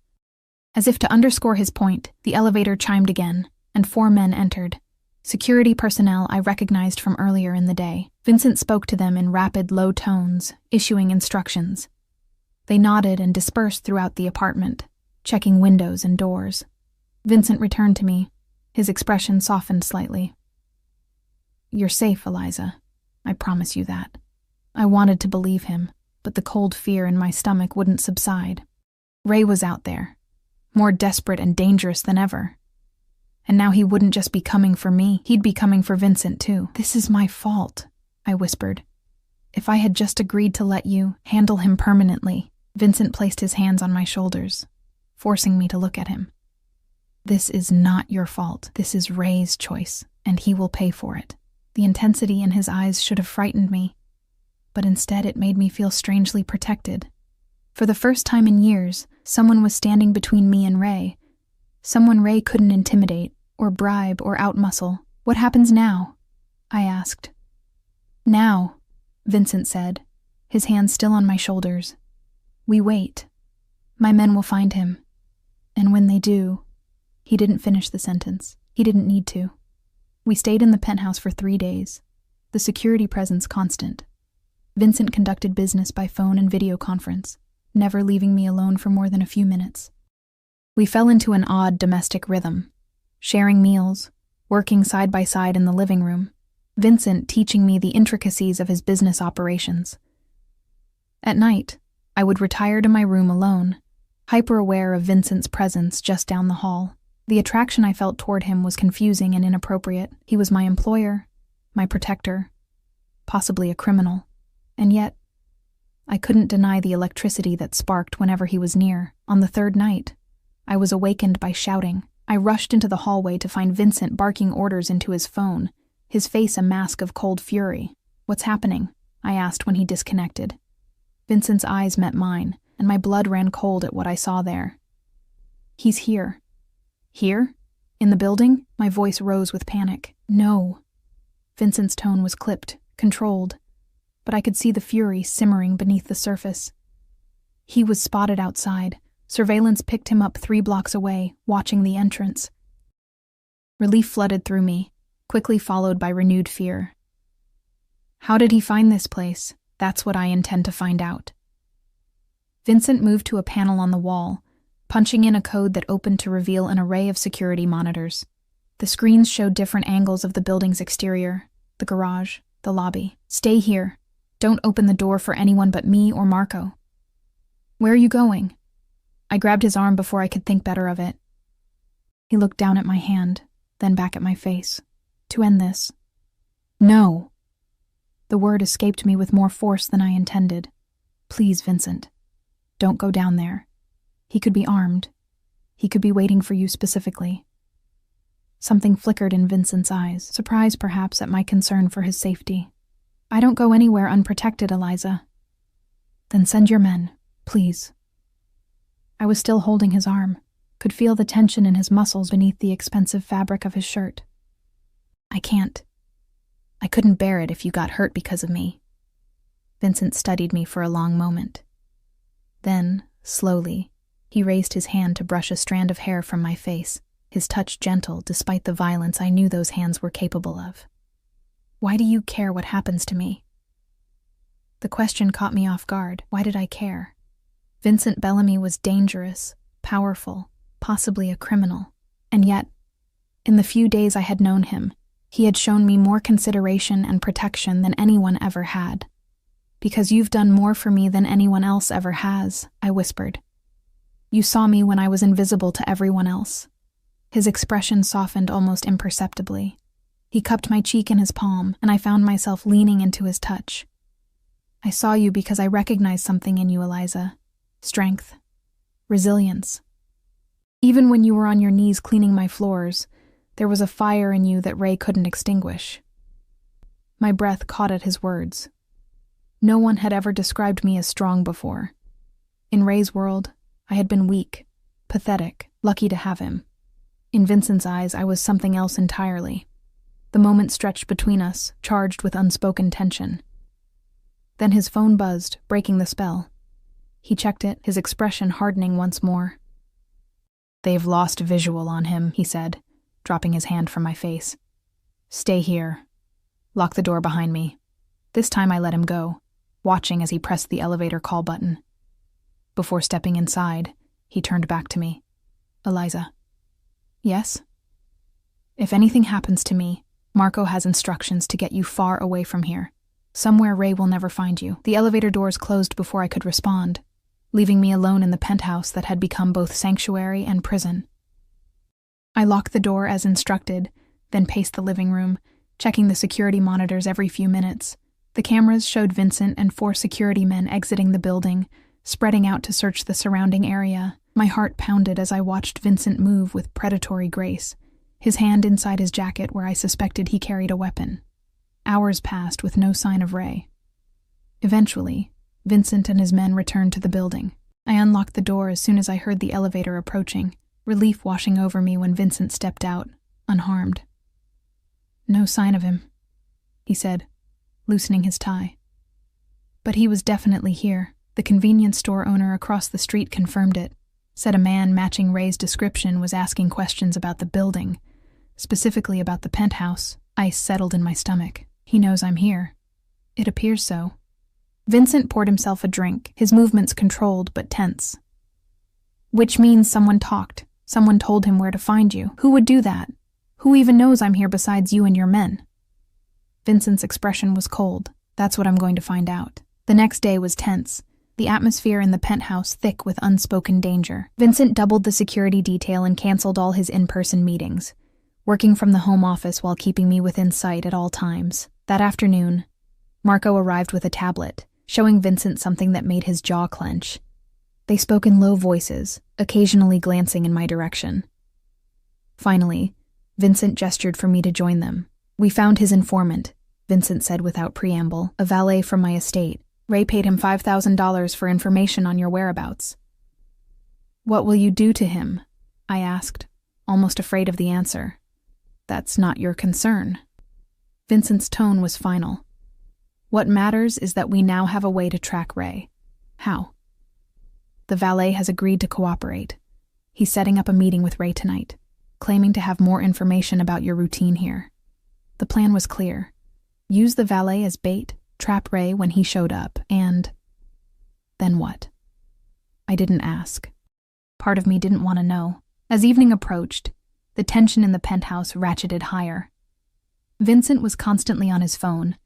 S1: As if to underscore his point, the elevator chimed again, and 4 men entered. Security personnel I recognized from earlier in the day. Vincent spoke to them in rapid, low tones, issuing instructions. They nodded and dispersed throughout the apartment, checking windows and doors. Vincent returned to me. His expression softened slightly. "You're safe, Eliza. I promise you that." I wanted to believe him, but the cold fear in my stomach wouldn't subside. Ray was out there, more desperate and dangerous than ever. And now he wouldn't just be coming for me, he'd be coming for Vincent too. "This is my fault," I whispered. "If I had just agreed to let you handle him permanently." Vincent placed his hands on my shoulders, forcing me to look at him. "This is not your fault. This is Ray's choice, and he will pay for it." The intensity in his eyes should have frightened me, but instead it made me feel strangely protected. For the first time in years, someone was standing between me and Ray. Someone Ray couldn't intimidate, or bribe, or outmuscle. "What happens now?" I asked. "Now," Vincent said, his hands still on my shoulders. "We wait. My men will find him. And when they do..." He didn't finish the sentence. He didn't need to. We stayed in the penthouse for 3 days, the security presence constant. Vincent conducted business by phone and video conference, never leaving me alone for more than a few minutes. We fell into an odd domestic rhythm, sharing meals, working side by side in the living room, Vincent teaching me the intricacies of his business operations. At night, I would retire to my room alone, hyper-aware of Vincent's presence just down the hall. The attraction I felt toward him was confusing and inappropriate. He was my employer, my protector, possibly a criminal. And yet, I couldn't deny the electricity that sparked whenever he was near. On the third night, I was awakened by shouting. I rushed into the hallway to find Vincent barking orders into his phone, his face a mask of cold fury. "What's happening?" I asked when he disconnected. Vincent's eyes met mine, and my blood ran cold at what I saw there. "He's here." "Here? In the building?" My voice rose with panic. "No." Vincent's tone was clipped, controlled, but I could see the fury simmering beneath the surface. He was spotted outside. Surveillance picked him up 3 blocks away, watching the entrance. Relief flooded through me, quickly followed by renewed fear. How did he find this place? That's what I intend to find out. Vincent moved to a panel on the wall, punching in a code that opened to reveal an array of security monitors. The screens showed different angles of the building's exterior, the garage, the lobby. "Stay here. Don't open the door for anyone but me or Marco." "Where are you going?" I grabbed his arm before I could think better of it. He looked down at my hand, then back at my face. "To end this." "No." The word escaped me with more force than I intended. "Please, Vincent, don't go down there. He could be armed. He could be waiting for you specifically." Something flickered in Vincent's eyes, surprise perhaps at my concern for his safety. "I don't go anywhere unprotected, Eliza." "Then send your men, please." I was still holding his arm, could feel the tension in his muscles beneath the expensive fabric of his shirt. "I can't. I couldn't bear it if you got hurt because of me." Vincent studied me for a long moment. Then, slowly, he raised his hand to brush a strand of hair from my face, his touch gentle despite the violence I knew those hands were capable of. "Why do you care what happens to me?" The question caught me off guard. Why did I care? Vincent Bellamy was dangerous, powerful, possibly a criminal. And yet, in the few days I had known him, he had shown me more consideration and protection than anyone ever had. "Because you've done more for me than anyone else ever has," I whispered. "You saw me when I was invisible to everyone else." His expression softened almost imperceptibly. He cupped my cheek in his palm, and I found myself leaning into his touch. "I saw you because I recognized something in you, Eliza. Strength. Resilience. Even when you were on your knees cleaning my floors, there was a fire in you that Ray couldn't extinguish." My breath caught at his words. No one had ever described me as strong before. In Ray's world, I had been weak, pathetic, lucky to have him. In Vincent's eyes, I was something else entirely. The moment stretched between us, charged with unspoken tension. Then his phone buzzed, breaking the spell. He checked it, his expression hardening once more. "They've lost visual on him," he said, dropping his hand from my face. "Stay here. Lock the door behind me." This time I let him go, watching as he pressed the elevator call button. Before stepping inside, he turned back to me. "Eliza, Yes? If anything happens to me, Marco has instructions to get you far away from here. Somewhere Ray will never find you. The elevator doors closed before I could respond, leaving me alone in the penthouse that had become both sanctuary and prison. I locked the door as instructed, then paced the living room, checking the security monitors every few minutes. The cameras showed Vincent and 4 security men exiting the building, spreading out to search the surrounding area. My heart pounded as I watched Vincent move with predatory grace, his hand inside his jacket where I suspected he carried a weapon. Hours passed with no sign of Ray. Eventually, Vincent and his men returned to the building. I unlocked the door as soon as I heard the elevator approaching, relief washing over me when Vincent stepped out, unharmed. "No sign of him," he said, loosening his tie. But he was definitely here. The convenience store owner across the street confirmed it, said a man matching Ray's description was asking questions about the building, specifically about the penthouse. Ice settled in my stomach. He knows I'm here. It appears so. Vincent poured himself a drink, his movements controlled but tense. "Which means someone talked. Someone told him where to find you. Who would do that? Who even knows I'm here besides you and your men?" Vincent's expression was cold. "That's what I'm going to find out." The next day was tense, the atmosphere in the penthouse thick with unspoken danger. Vincent doubled the security detail and canceled all his in-person meetings, working from the home office while keeping me within sight at all times. That afternoon, Marco arrived with a tablet, showing Vincent something that made his jaw clench. They spoke in low voices, occasionally glancing in my direction. Finally, Vincent gestured for me to join them. "We found his informant," Vincent said without preamble, "a valet from my estate. Ray paid him $5,000 for information on your whereabouts." "What will you do to him?" I asked, almost afraid of the answer. "That's not your concern." Vincent's tone was final. "What matters is that we now have a way to track Ray." "How?" "The valet has agreed to cooperate. He's setting up a meeting with Ray tonight, claiming to have more information about your routine here. The plan was clear. Use the valet as bait, trap Ray when he showed up, and... Then what? I didn't ask. Part of me didn't want to know. As evening approached, the tension in the penthouse ratcheted higher. Vincent was constantly on his phone,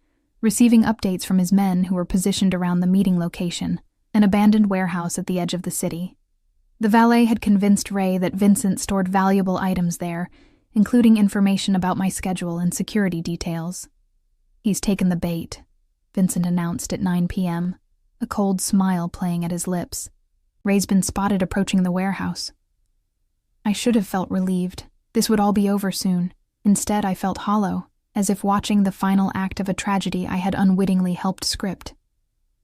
S1: receiving updates from his men who were positioned around the meeting location, an abandoned warehouse at the edge of the city. The valet had convinced Ray that Vincent stored valuable items there, including information about my schedule and security details. "He's taken the bait," Vincent announced at 9 p.m., a cold smile playing at his lips. "Ray's been spotted approaching the warehouse." I should have felt relieved. This would all be over soon. Instead, I felt hollow, as if watching the final act of a tragedy I had unwittingly helped script.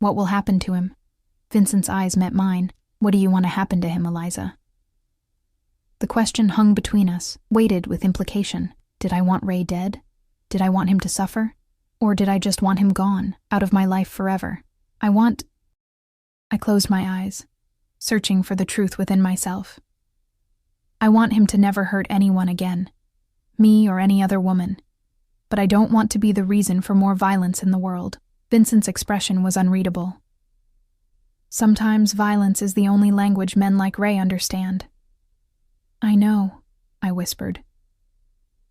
S1: "What will happen to him?" Vincent's eyes met mine. "What do you want to happen to him, Eliza?" The question hung between us, weighted with implication. Did I want Ray dead? Did I want him to suffer? Or did I just want him gone, out of my life forever? I closed my eyes, searching for the truth within myself. I want him to never hurt anyone again, me or any other woman. But I don't want to be the reason for more violence in the world. Vincent's expression was unreadable. "Sometimes violence is the only language men like Ray understand." "I know," I whispered.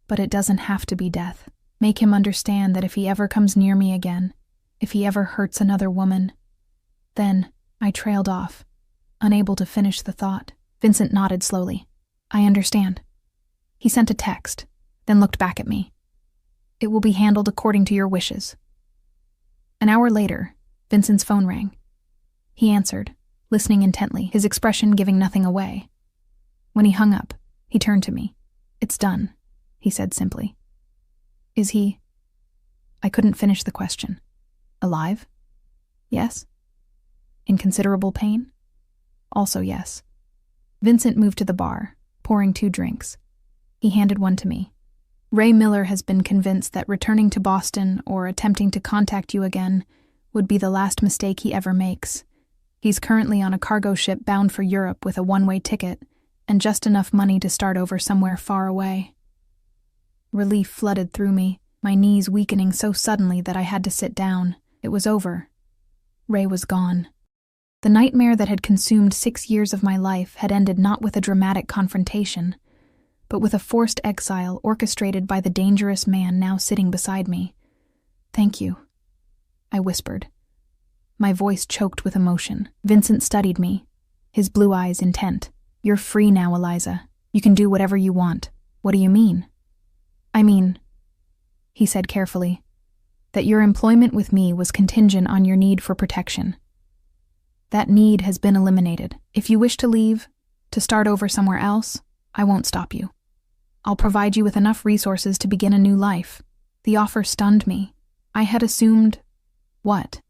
S1: "But it doesn't have to be death. Make him understand that if he ever comes near me again, if he ever hurts another woman." Then I trailed off, unable to finish the thought. Vincent nodded slowly. "I understand." He sent a text, then looked back at me. "It will be handled according to your wishes." An hour later, Vincent's phone rang. He answered, listening intently, his expression giving nothing away. When he hung up, he turned to me. "It's done," he said simply. "Is he?" I couldn't finish the question. "Alive?" "Yes." "In considerable pain?" "Also yes." Vincent moved to the bar, pouring 2 drinks. He handed one to me. "Ray Miller has been convinced that returning to Boston or attempting to contact you again would be the last mistake he ever makes. He's currently on a cargo ship bound for Europe with a one-way ticket and just enough money to start over somewhere far away." Relief flooded through me, my knees weakening so suddenly that I had to sit down. It was over. Ray was gone. The nightmare that had consumed 6 years of my life had ended not with a dramatic confrontation, but with a forced exile orchestrated by the dangerous man now sitting beside me. "Thank you," I whispered. My voice choked with emotion. Vincent studied me, his blue eyes intent. "You're free now, Eliza. You can do whatever you want." "What do you mean?" "I mean," he said carefully, "that your employment with me was contingent on your need for protection. That need has been eliminated. If you wish to leave, to start over somewhere else, I won't stop you. I'll provide you with enough resources to begin a new life." The offer stunned me. I had assumed... what?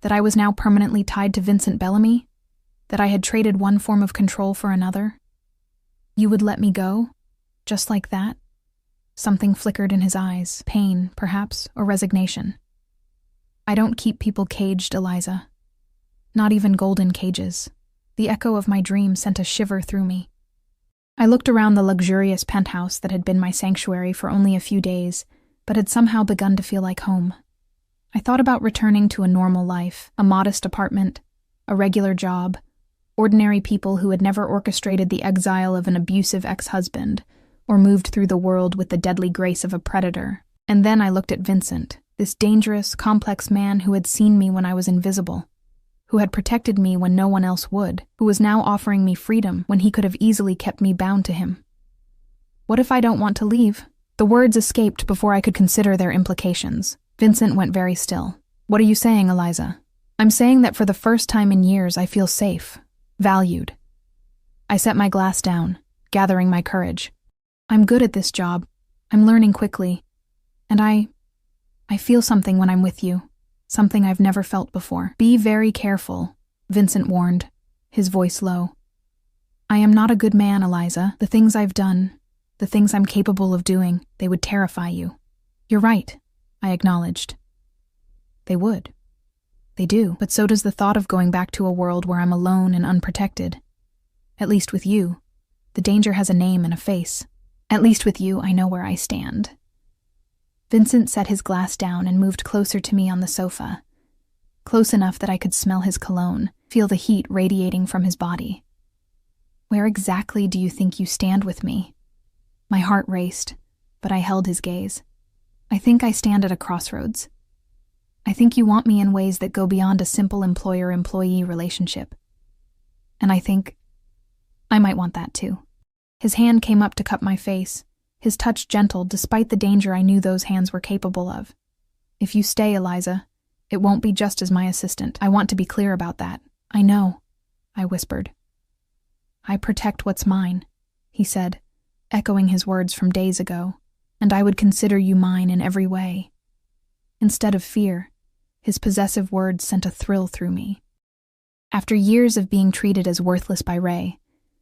S1: That I was now permanently tied to Vincent Bellamy? That I had traded one form of control for another? "You would let me go? Just like that?" Something flickered in his eyes, pain, perhaps, or resignation. "I don't keep people caged, Eliza. Not even golden cages." The echo of my dream sent a shiver through me. I looked around the luxurious penthouse that had been my sanctuary for only a few days, but had somehow begun to feel like home. I thought about returning to a normal life, a modest apartment, a regular job, ordinary people who had never orchestrated the exile of an abusive ex-husband, or moved through the world with the deadly grace of a predator. And then I looked at Vincent, this dangerous, complex man who had seen me when I was invisible, who had protected me when no one else would, who was now offering me freedom when he could have easily kept me bound to him. "What if I don't want to leave?" The words escaped before I could consider their implications. Vincent went very still. "What are you saying, Eliza?" "I'm saying that for the first time in years I feel safe, valued." I set my glass down, gathering my courage. "I'm good at this job. I'm learning quickly. And I feel something when I'm with you. Something I've never felt before." "Be very careful," Vincent warned, his voice low. "I am not a good man, Eliza. The things I've done, the things I'm capable of doing, they would terrify you." "You're right," I acknowledged. "They would. They do, but so does the thought of going back to a world where I'm alone and unprotected. At least with you, the danger has a name and a face. At least with you, I know where I stand." Vincent set his glass down and moved closer to me on the sofa, close enough that I could smell his cologne, feel the heat radiating from his body. "Where exactly do you think you stand with me?" My heart raced, but I held his gaze. "I think I stand at a crossroads. I think you want me in ways that go beyond a simple employer-employee relationship. And I think I might want that too." His hand came up to cup my face, his touch gentle despite the danger I knew those hands were capable of. "If you stay, Eliza, it won't be just as my assistant. I want to be clear about that." "I know," I whispered. "I protect what's mine," he said, echoing his words from days ago, "and I would consider you mine in every way." Instead of fear, his possessive words sent a thrill through me. After years of being treated as worthless by Ray,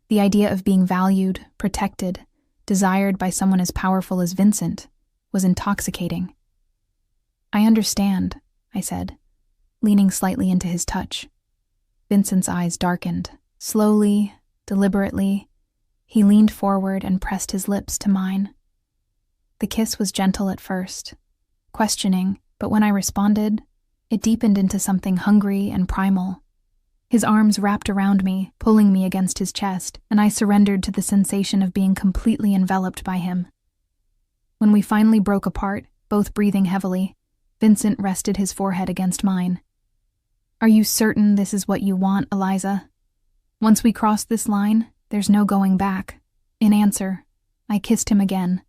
S1: the idea of being valued, protected, desired by someone as powerful as Vincent was intoxicating. "I understand," I said, leaning slightly into his touch. Vincent's eyes darkened. Slowly, deliberately, he leaned forward and pressed his lips to mine. The kiss was gentle at first, questioning, but when I responded, it deepened into something hungry and primal. His arms wrapped around me, pulling me against his chest, and I surrendered to the sensation of being completely enveloped by him. When we finally broke apart, both breathing heavily, Vincent rested his forehead against mine. "Are you certain this is what you want, Eliza? Once we cross this line, there's no going back." In answer, I kissed him again,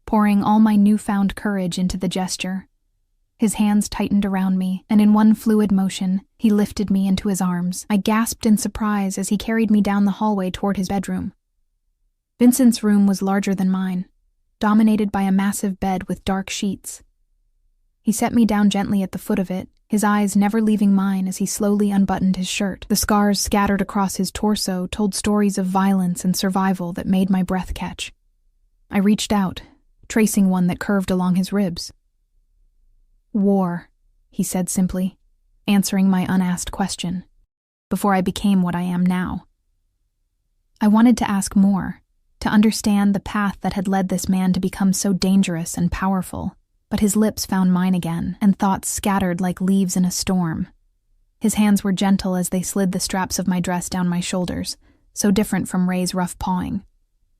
S1: pouring all my newfound courage into the gesture. His hands tightened around me, and in one fluid motion, he lifted me into his arms. I gasped in surprise as he carried me down the hallway toward his bedroom. Vincent's room was larger than mine, dominated by a massive bed with dark sheets. He set me down gently at the foot of it, his eyes never leaving mine as he slowly unbuttoned his shirt. The scars scattered across his torso told stories of violence and survival that made my breath catch. I reached out, tracing one that curved along his ribs. "War," he said simply, answering my unasked question, "before I became what I am now." I wanted to ask more, to understand the path that had led this man to become so dangerous and powerful, but his lips found mine again, and thoughts scattered like leaves in a storm. His hands were gentle as they slid the straps of my dress down my shoulders, so different from Ray's rough pawing.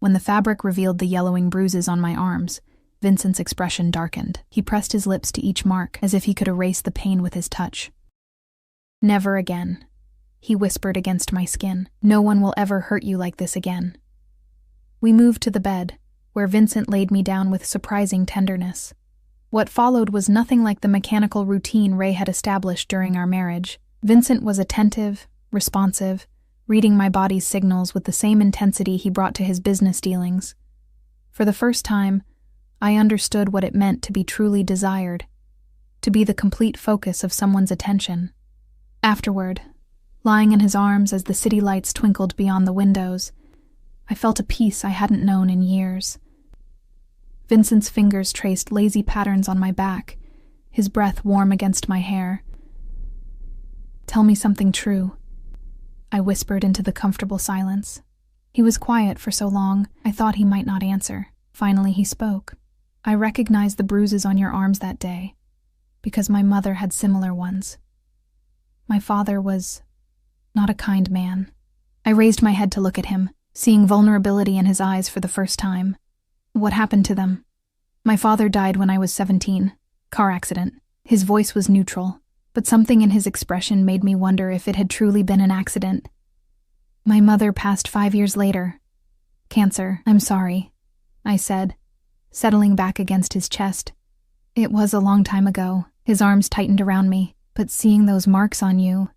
S1: When the fabric revealed the yellowing bruises on my arms, Vincent's expression darkened. He pressed his lips to each mark, as if he could erase the pain with his touch. "Never again," he whispered against my skin. "No one will ever hurt you like this again." We moved to the bed, where Vincent laid me down with surprising tenderness. What followed was nothing like the mechanical routine Ray had established during our marriage. Vincent was attentive, responsive, reading my body's signals with the same intensity he brought to his business dealings. For the first time, I understood what it meant to be truly desired, to be the complete focus of someone's attention. Afterward, lying in his arms as the city lights twinkled beyond the windows, I felt a peace I hadn't known in years. Vincent's fingers traced lazy patterns on my back, his breath warm against my hair. "Tell me something true," I whispered into the comfortable silence. He was quiet for so long, I thought he might not answer. Finally he spoke. "I recognized the bruises on your arms that day, because my mother had similar ones. My father was not a kind man." I raised my head to look at him, seeing vulnerability in his eyes for the first time. "What happened to them?" "My father died when I was 17. Car accident." His voice was neutral, but something in his expression made me wonder if it had truly been an accident. "My mother passed 5 years later. Cancer. I'm sorry," I said, settling back against his chest. "It was a long time ago." His arms tightened around me, "But seeing those marks on you,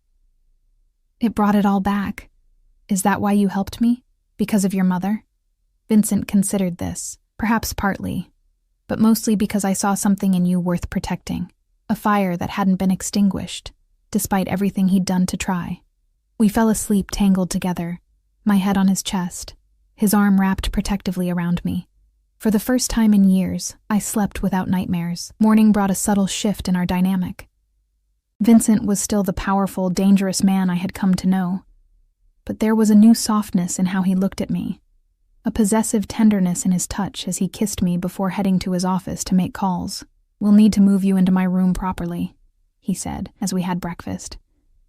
S1: it brought it all back. Is that why you helped me? Because of your mother?" Vincent considered this, perhaps partly, but mostly because I saw something in you worth protecting, a fire that hadn't been extinguished, despite everything he'd done to try. We fell asleep tangled together, my head on his chest, his arm wrapped protectively around me. For the first time in years, I slept without nightmares. Morning brought a subtle shift in our dynamic. Vincent was still the powerful, dangerous man I had come to know, but there was a new softness in how he looked at me, a possessive tenderness in his touch as he kissed me before heading to his office to make calls. "We'll need to move you into my room properly," he said as we had breakfast,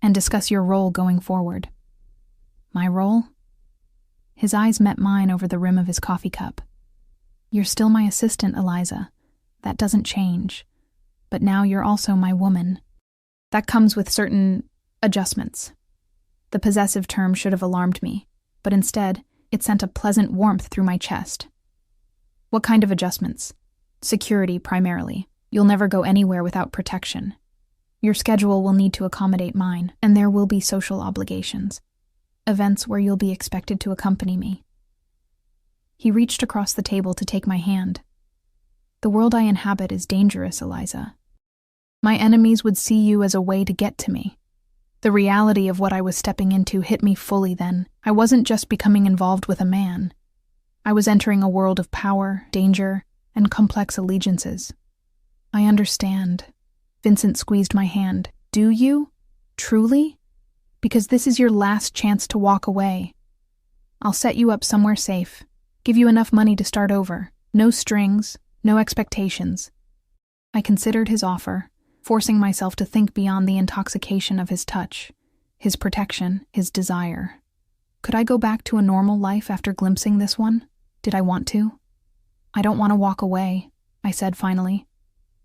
S1: "and discuss your role going forward." "My role?" His eyes met mine over the rim of his coffee cup. "You're still my assistant, Eliza. That doesn't change. But now you're also my woman. That comes with certain adjustments." The possessive term should have alarmed me, but instead, it sent a pleasant warmth through my chest. "What kind of adjustments?" "Security, primarily. You'll never go anywhere without protection. Your schedule will need to accommodate mine, and there will be social obligations. Events where you'll be expected to accompany me." He reached across the table to take my hand. "The world I inhabit is dangerous, Eliza. My enemies would see you as a way to get to me." The reality of what I was stepping into hit me fully then. I wasn't just becoming involved with a man. I was entering a world of power, danger, and complex allegiances. "I understand." Vincent squeezed my hand. "Do you? Truly? Because this is your last chance to walk away. I'll set you up somewhere safe, give you enough money to start over. No strings, no expectations." I considered his offer, forcing myself to think beyond the intoxication of his touch, his protection, his desire. Could I go back to a normal life after glimpsing this one? Did I want to? "I don't want to walk away," I said finally.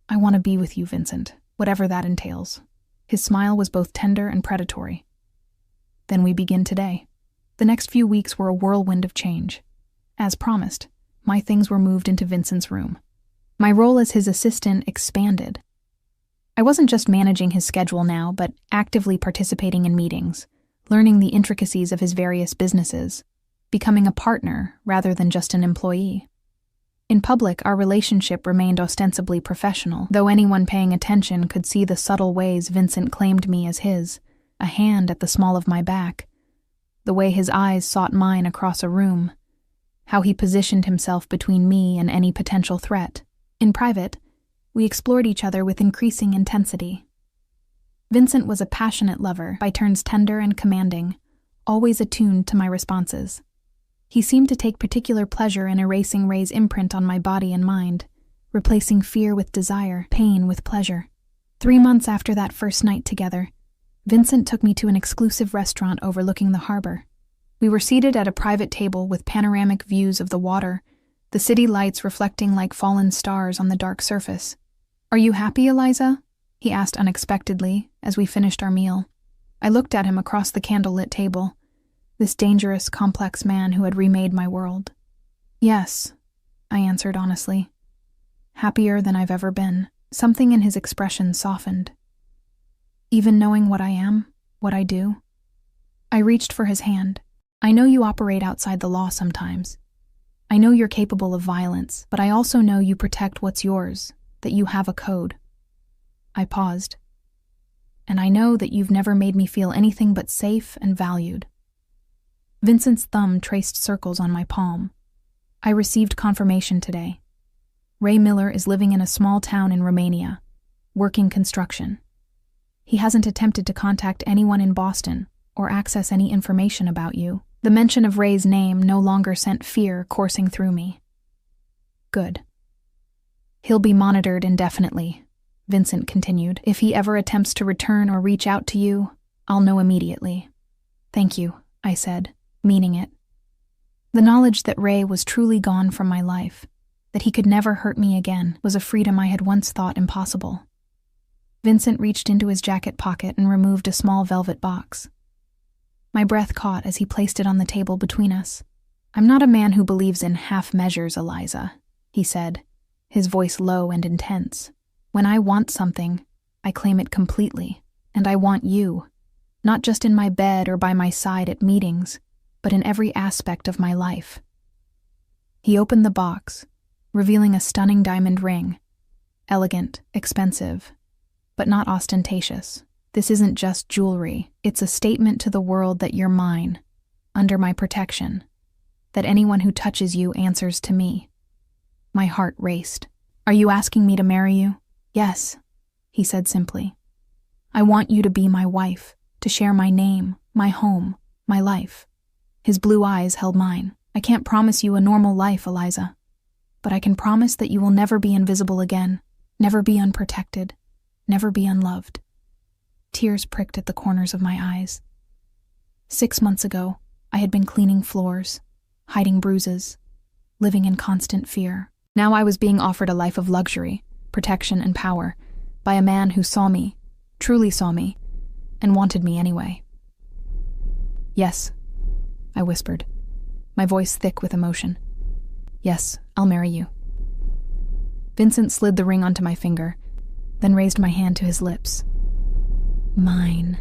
S1: "I want to be with you, Vincent, whatever that entails." His smile was both tender and predatory. "Then we begin today." The next few weeks were a whirlwind of change. As promised, my things were moved into Vincent's room. My role as his assistant expanded. I wasn't just managing his schedule now, but actively participating in meetings, learning the intricacies of his various businesses, becoming a partner rather than just an employee. In public, our relationship remained ostensibly professional, though anyone paying attention could see the subtle ways Vincent claimed me as his, a hand at the small of my back, the way his eyes sought mine across a room, how he positioned himself between me and any potential threat. In private, we explored each other with increasing intensity. Vincent was a passionate lover, by turns tender and commanding, always attuned to my responses. He seemed to take particular pleasure in erasing Ray's imprint on my body and mind, replacing fear with desire, pain with pleasure. 3 months after that first night together, Vincent took me to an exclusive restaurant overlooking the harbor. We were seated at a private table with panoramic views of the water, the city lights reflecting like fallen stars on the dark surface. "Are you happy, Eliza?" he asked unexpectedly as we finished our meal. I looked at him across the candlelit table, this dangerous, complex man who had remade my world. "Yes," I answered honestly. "Happier than I've ever been." Something in his expression softened. "Even knowing what I am, what I do?" I reached for his hand. "I know you operate outside the law sometimes. I know you're capable of violence, but I also know you protect what's yours, that you have a code." I paused. "And I know that you've never made me feel anything but safe and valued." Vincent's thumb traced circles on my palm. "I received confirmation today. Ray Miller is living in a small town in Romania, working construction. He hasn't attempted to contact anyone in Boston or access any information about you." The mention of Ray's name no longer sent fear coursing through me. "Good. He'll be monitored indefinitely," Vincent continued. "If he ever attempts to return or reach out to you, I'll know immediately." "Thank you," I said, meaning it. The knowledge that Ray was truly gone from my life, that he could never hurt me again, was a freedom I had once thought impossible. Vincent reached into his jacket pocket and removed a small velvet box. My breath caught as he placed it on the table between us. "I'm not a man who believes in half measures, Eliza," he said, his voice low and intense. "When I want something, I claim it completely, and I want you, not just in my bed or by my side at meetings, but in every aspect of my life." He opened the box, revealing a stunning diamond ring, elegant, expensive, but not ostentatious. "This isn't just jewelry. It's a statement to the world that you're mine, under my protection, that anyone who touches you answers to me." My heart raced. "Are you asking me to marry you?" "Yes," he said simply. "I want you to be my wife, to share my name, my home, my life." His blue eyes held mine. "I can't promise you a normal life, Eliza, but I can promise that you will never be invisible again, never be unprotected, never be unloved." Tears pricked at the corners of my eyes. 6 months ago, I had been cleaning floors, hiding bruises, living in constant fear. Now I was being offered a life of luxury, protection, and power by a man who saw me, truly saw me, and wanted me anyway. "Yes," I whispered, my voice thick with emotion. "Yes, I'll marry you." Vincent slid the ring onto my finger, then raised my hand to his lips. "Mine,"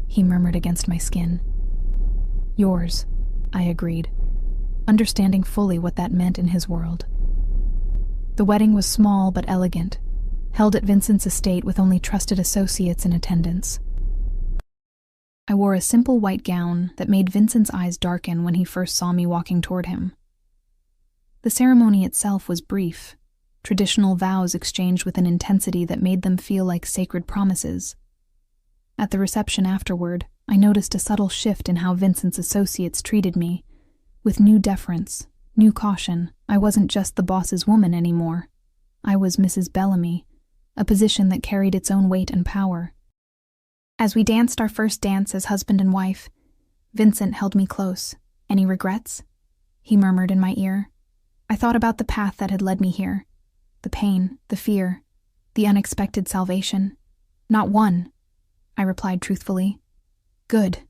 S1: he murmured against my skin. "Yours," I agreed, understanding fully what that meant in his world. The wedding was small but elegant, held at Vincent's estate with only trusted associates in attendance. I wore a simple white gown that made Vincent's eyes darken when he first saw me walking toward him. The ceremony itself was brief, traditional vows exchanged with an intensity that made them feel like sacred promises. At the reception afterward, I noticed a subtle shift in how Vincent's associates treated me. With new deference, new caution, I wasn't just the boss's woman anymore. I was Mrs. Bellamy, a position that carried its own weight and power. As we danced our first dance as husband and wife, Vincent held me close. "Any regrets?" he murmured in my ear. I thought about the path that had led me here, the pain, the fear, the unexpected salvation. "Not one," I replied truthfully. "Good,"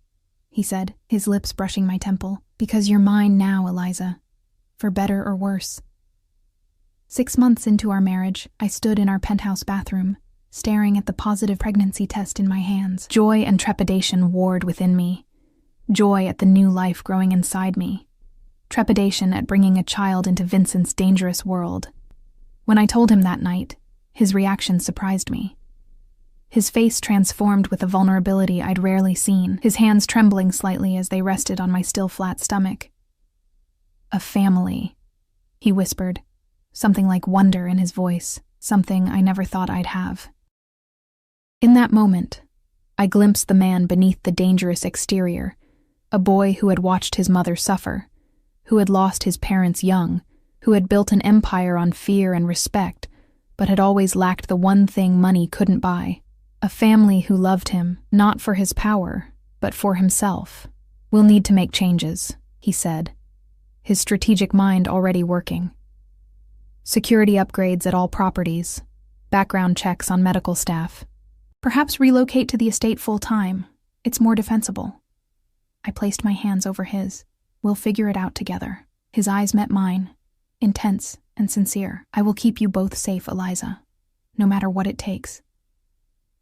S1: he said, his lips brushing my temple. "Because you're mine now, Eliza, for better or worse." 6 months into our marriage, I stood in our penthouse bathroom, staring at the positive pregnancy test in my hands. Joy and trepidation warred within me. Joy at the new life growing inside me. Trepidation at bringing a child into Vincent's dangerous world. When I told him that night, his reaction surprised me. His face transformed with a vulnerability I'd rarely seen, his hands trembling slightly as they rested on my still flat stomach. "A family," he whispered, something like wonder in his voice, something I never thought I'd have. In that moment, I glimpsed the man beneath the dangerous exterior, a boy who had watched his mother suffer, who had lost his parents young, who had built an empire on fear and respect, but had always lacked the one thing money couldn't buy. A family who loved him, not for his power, but for himself, "We'll need to make changes," he said, his strategic mind already working. "Security upgrades at all properties, background checks on medical staff. Perhaps relocate to the estate full-time. It's more defensible." I placed my hands over his. "We'll figure it out together." His eyes met mine, intense and sincere. "I will keep you both safe, Eliza, no matter what it takes."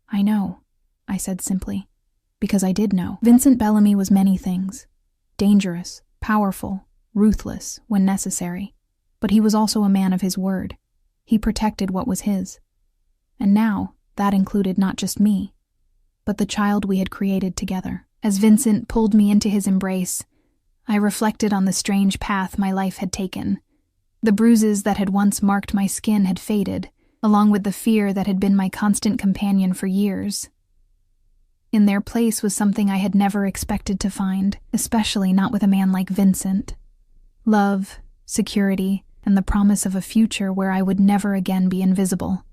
S1: "I know," I said simply, because I did know. Vincent Bellamy was many things. Dangerous, powerful, ruthless when necessary. But he was also a man of his word. He protected what was his. And now, that included not just me, but the child we had created together. As Vincent pulled me into his embrace, I reflected on the strange path my life had taken. The bruises that had once marked my skin had faded, along with the fear that had been my constant companion for years. In their place was something I had never expected to find, especially not with a man like Vincent. Love, security, and the promise of a future where I would never again be invisible.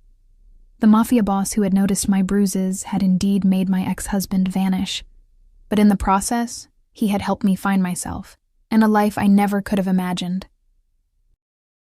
S1: The Mafia boss who had noticed my bruises had indeed made my ex-husband vanish, but in the process, he had helped me find myself, and a life I never could have imagined.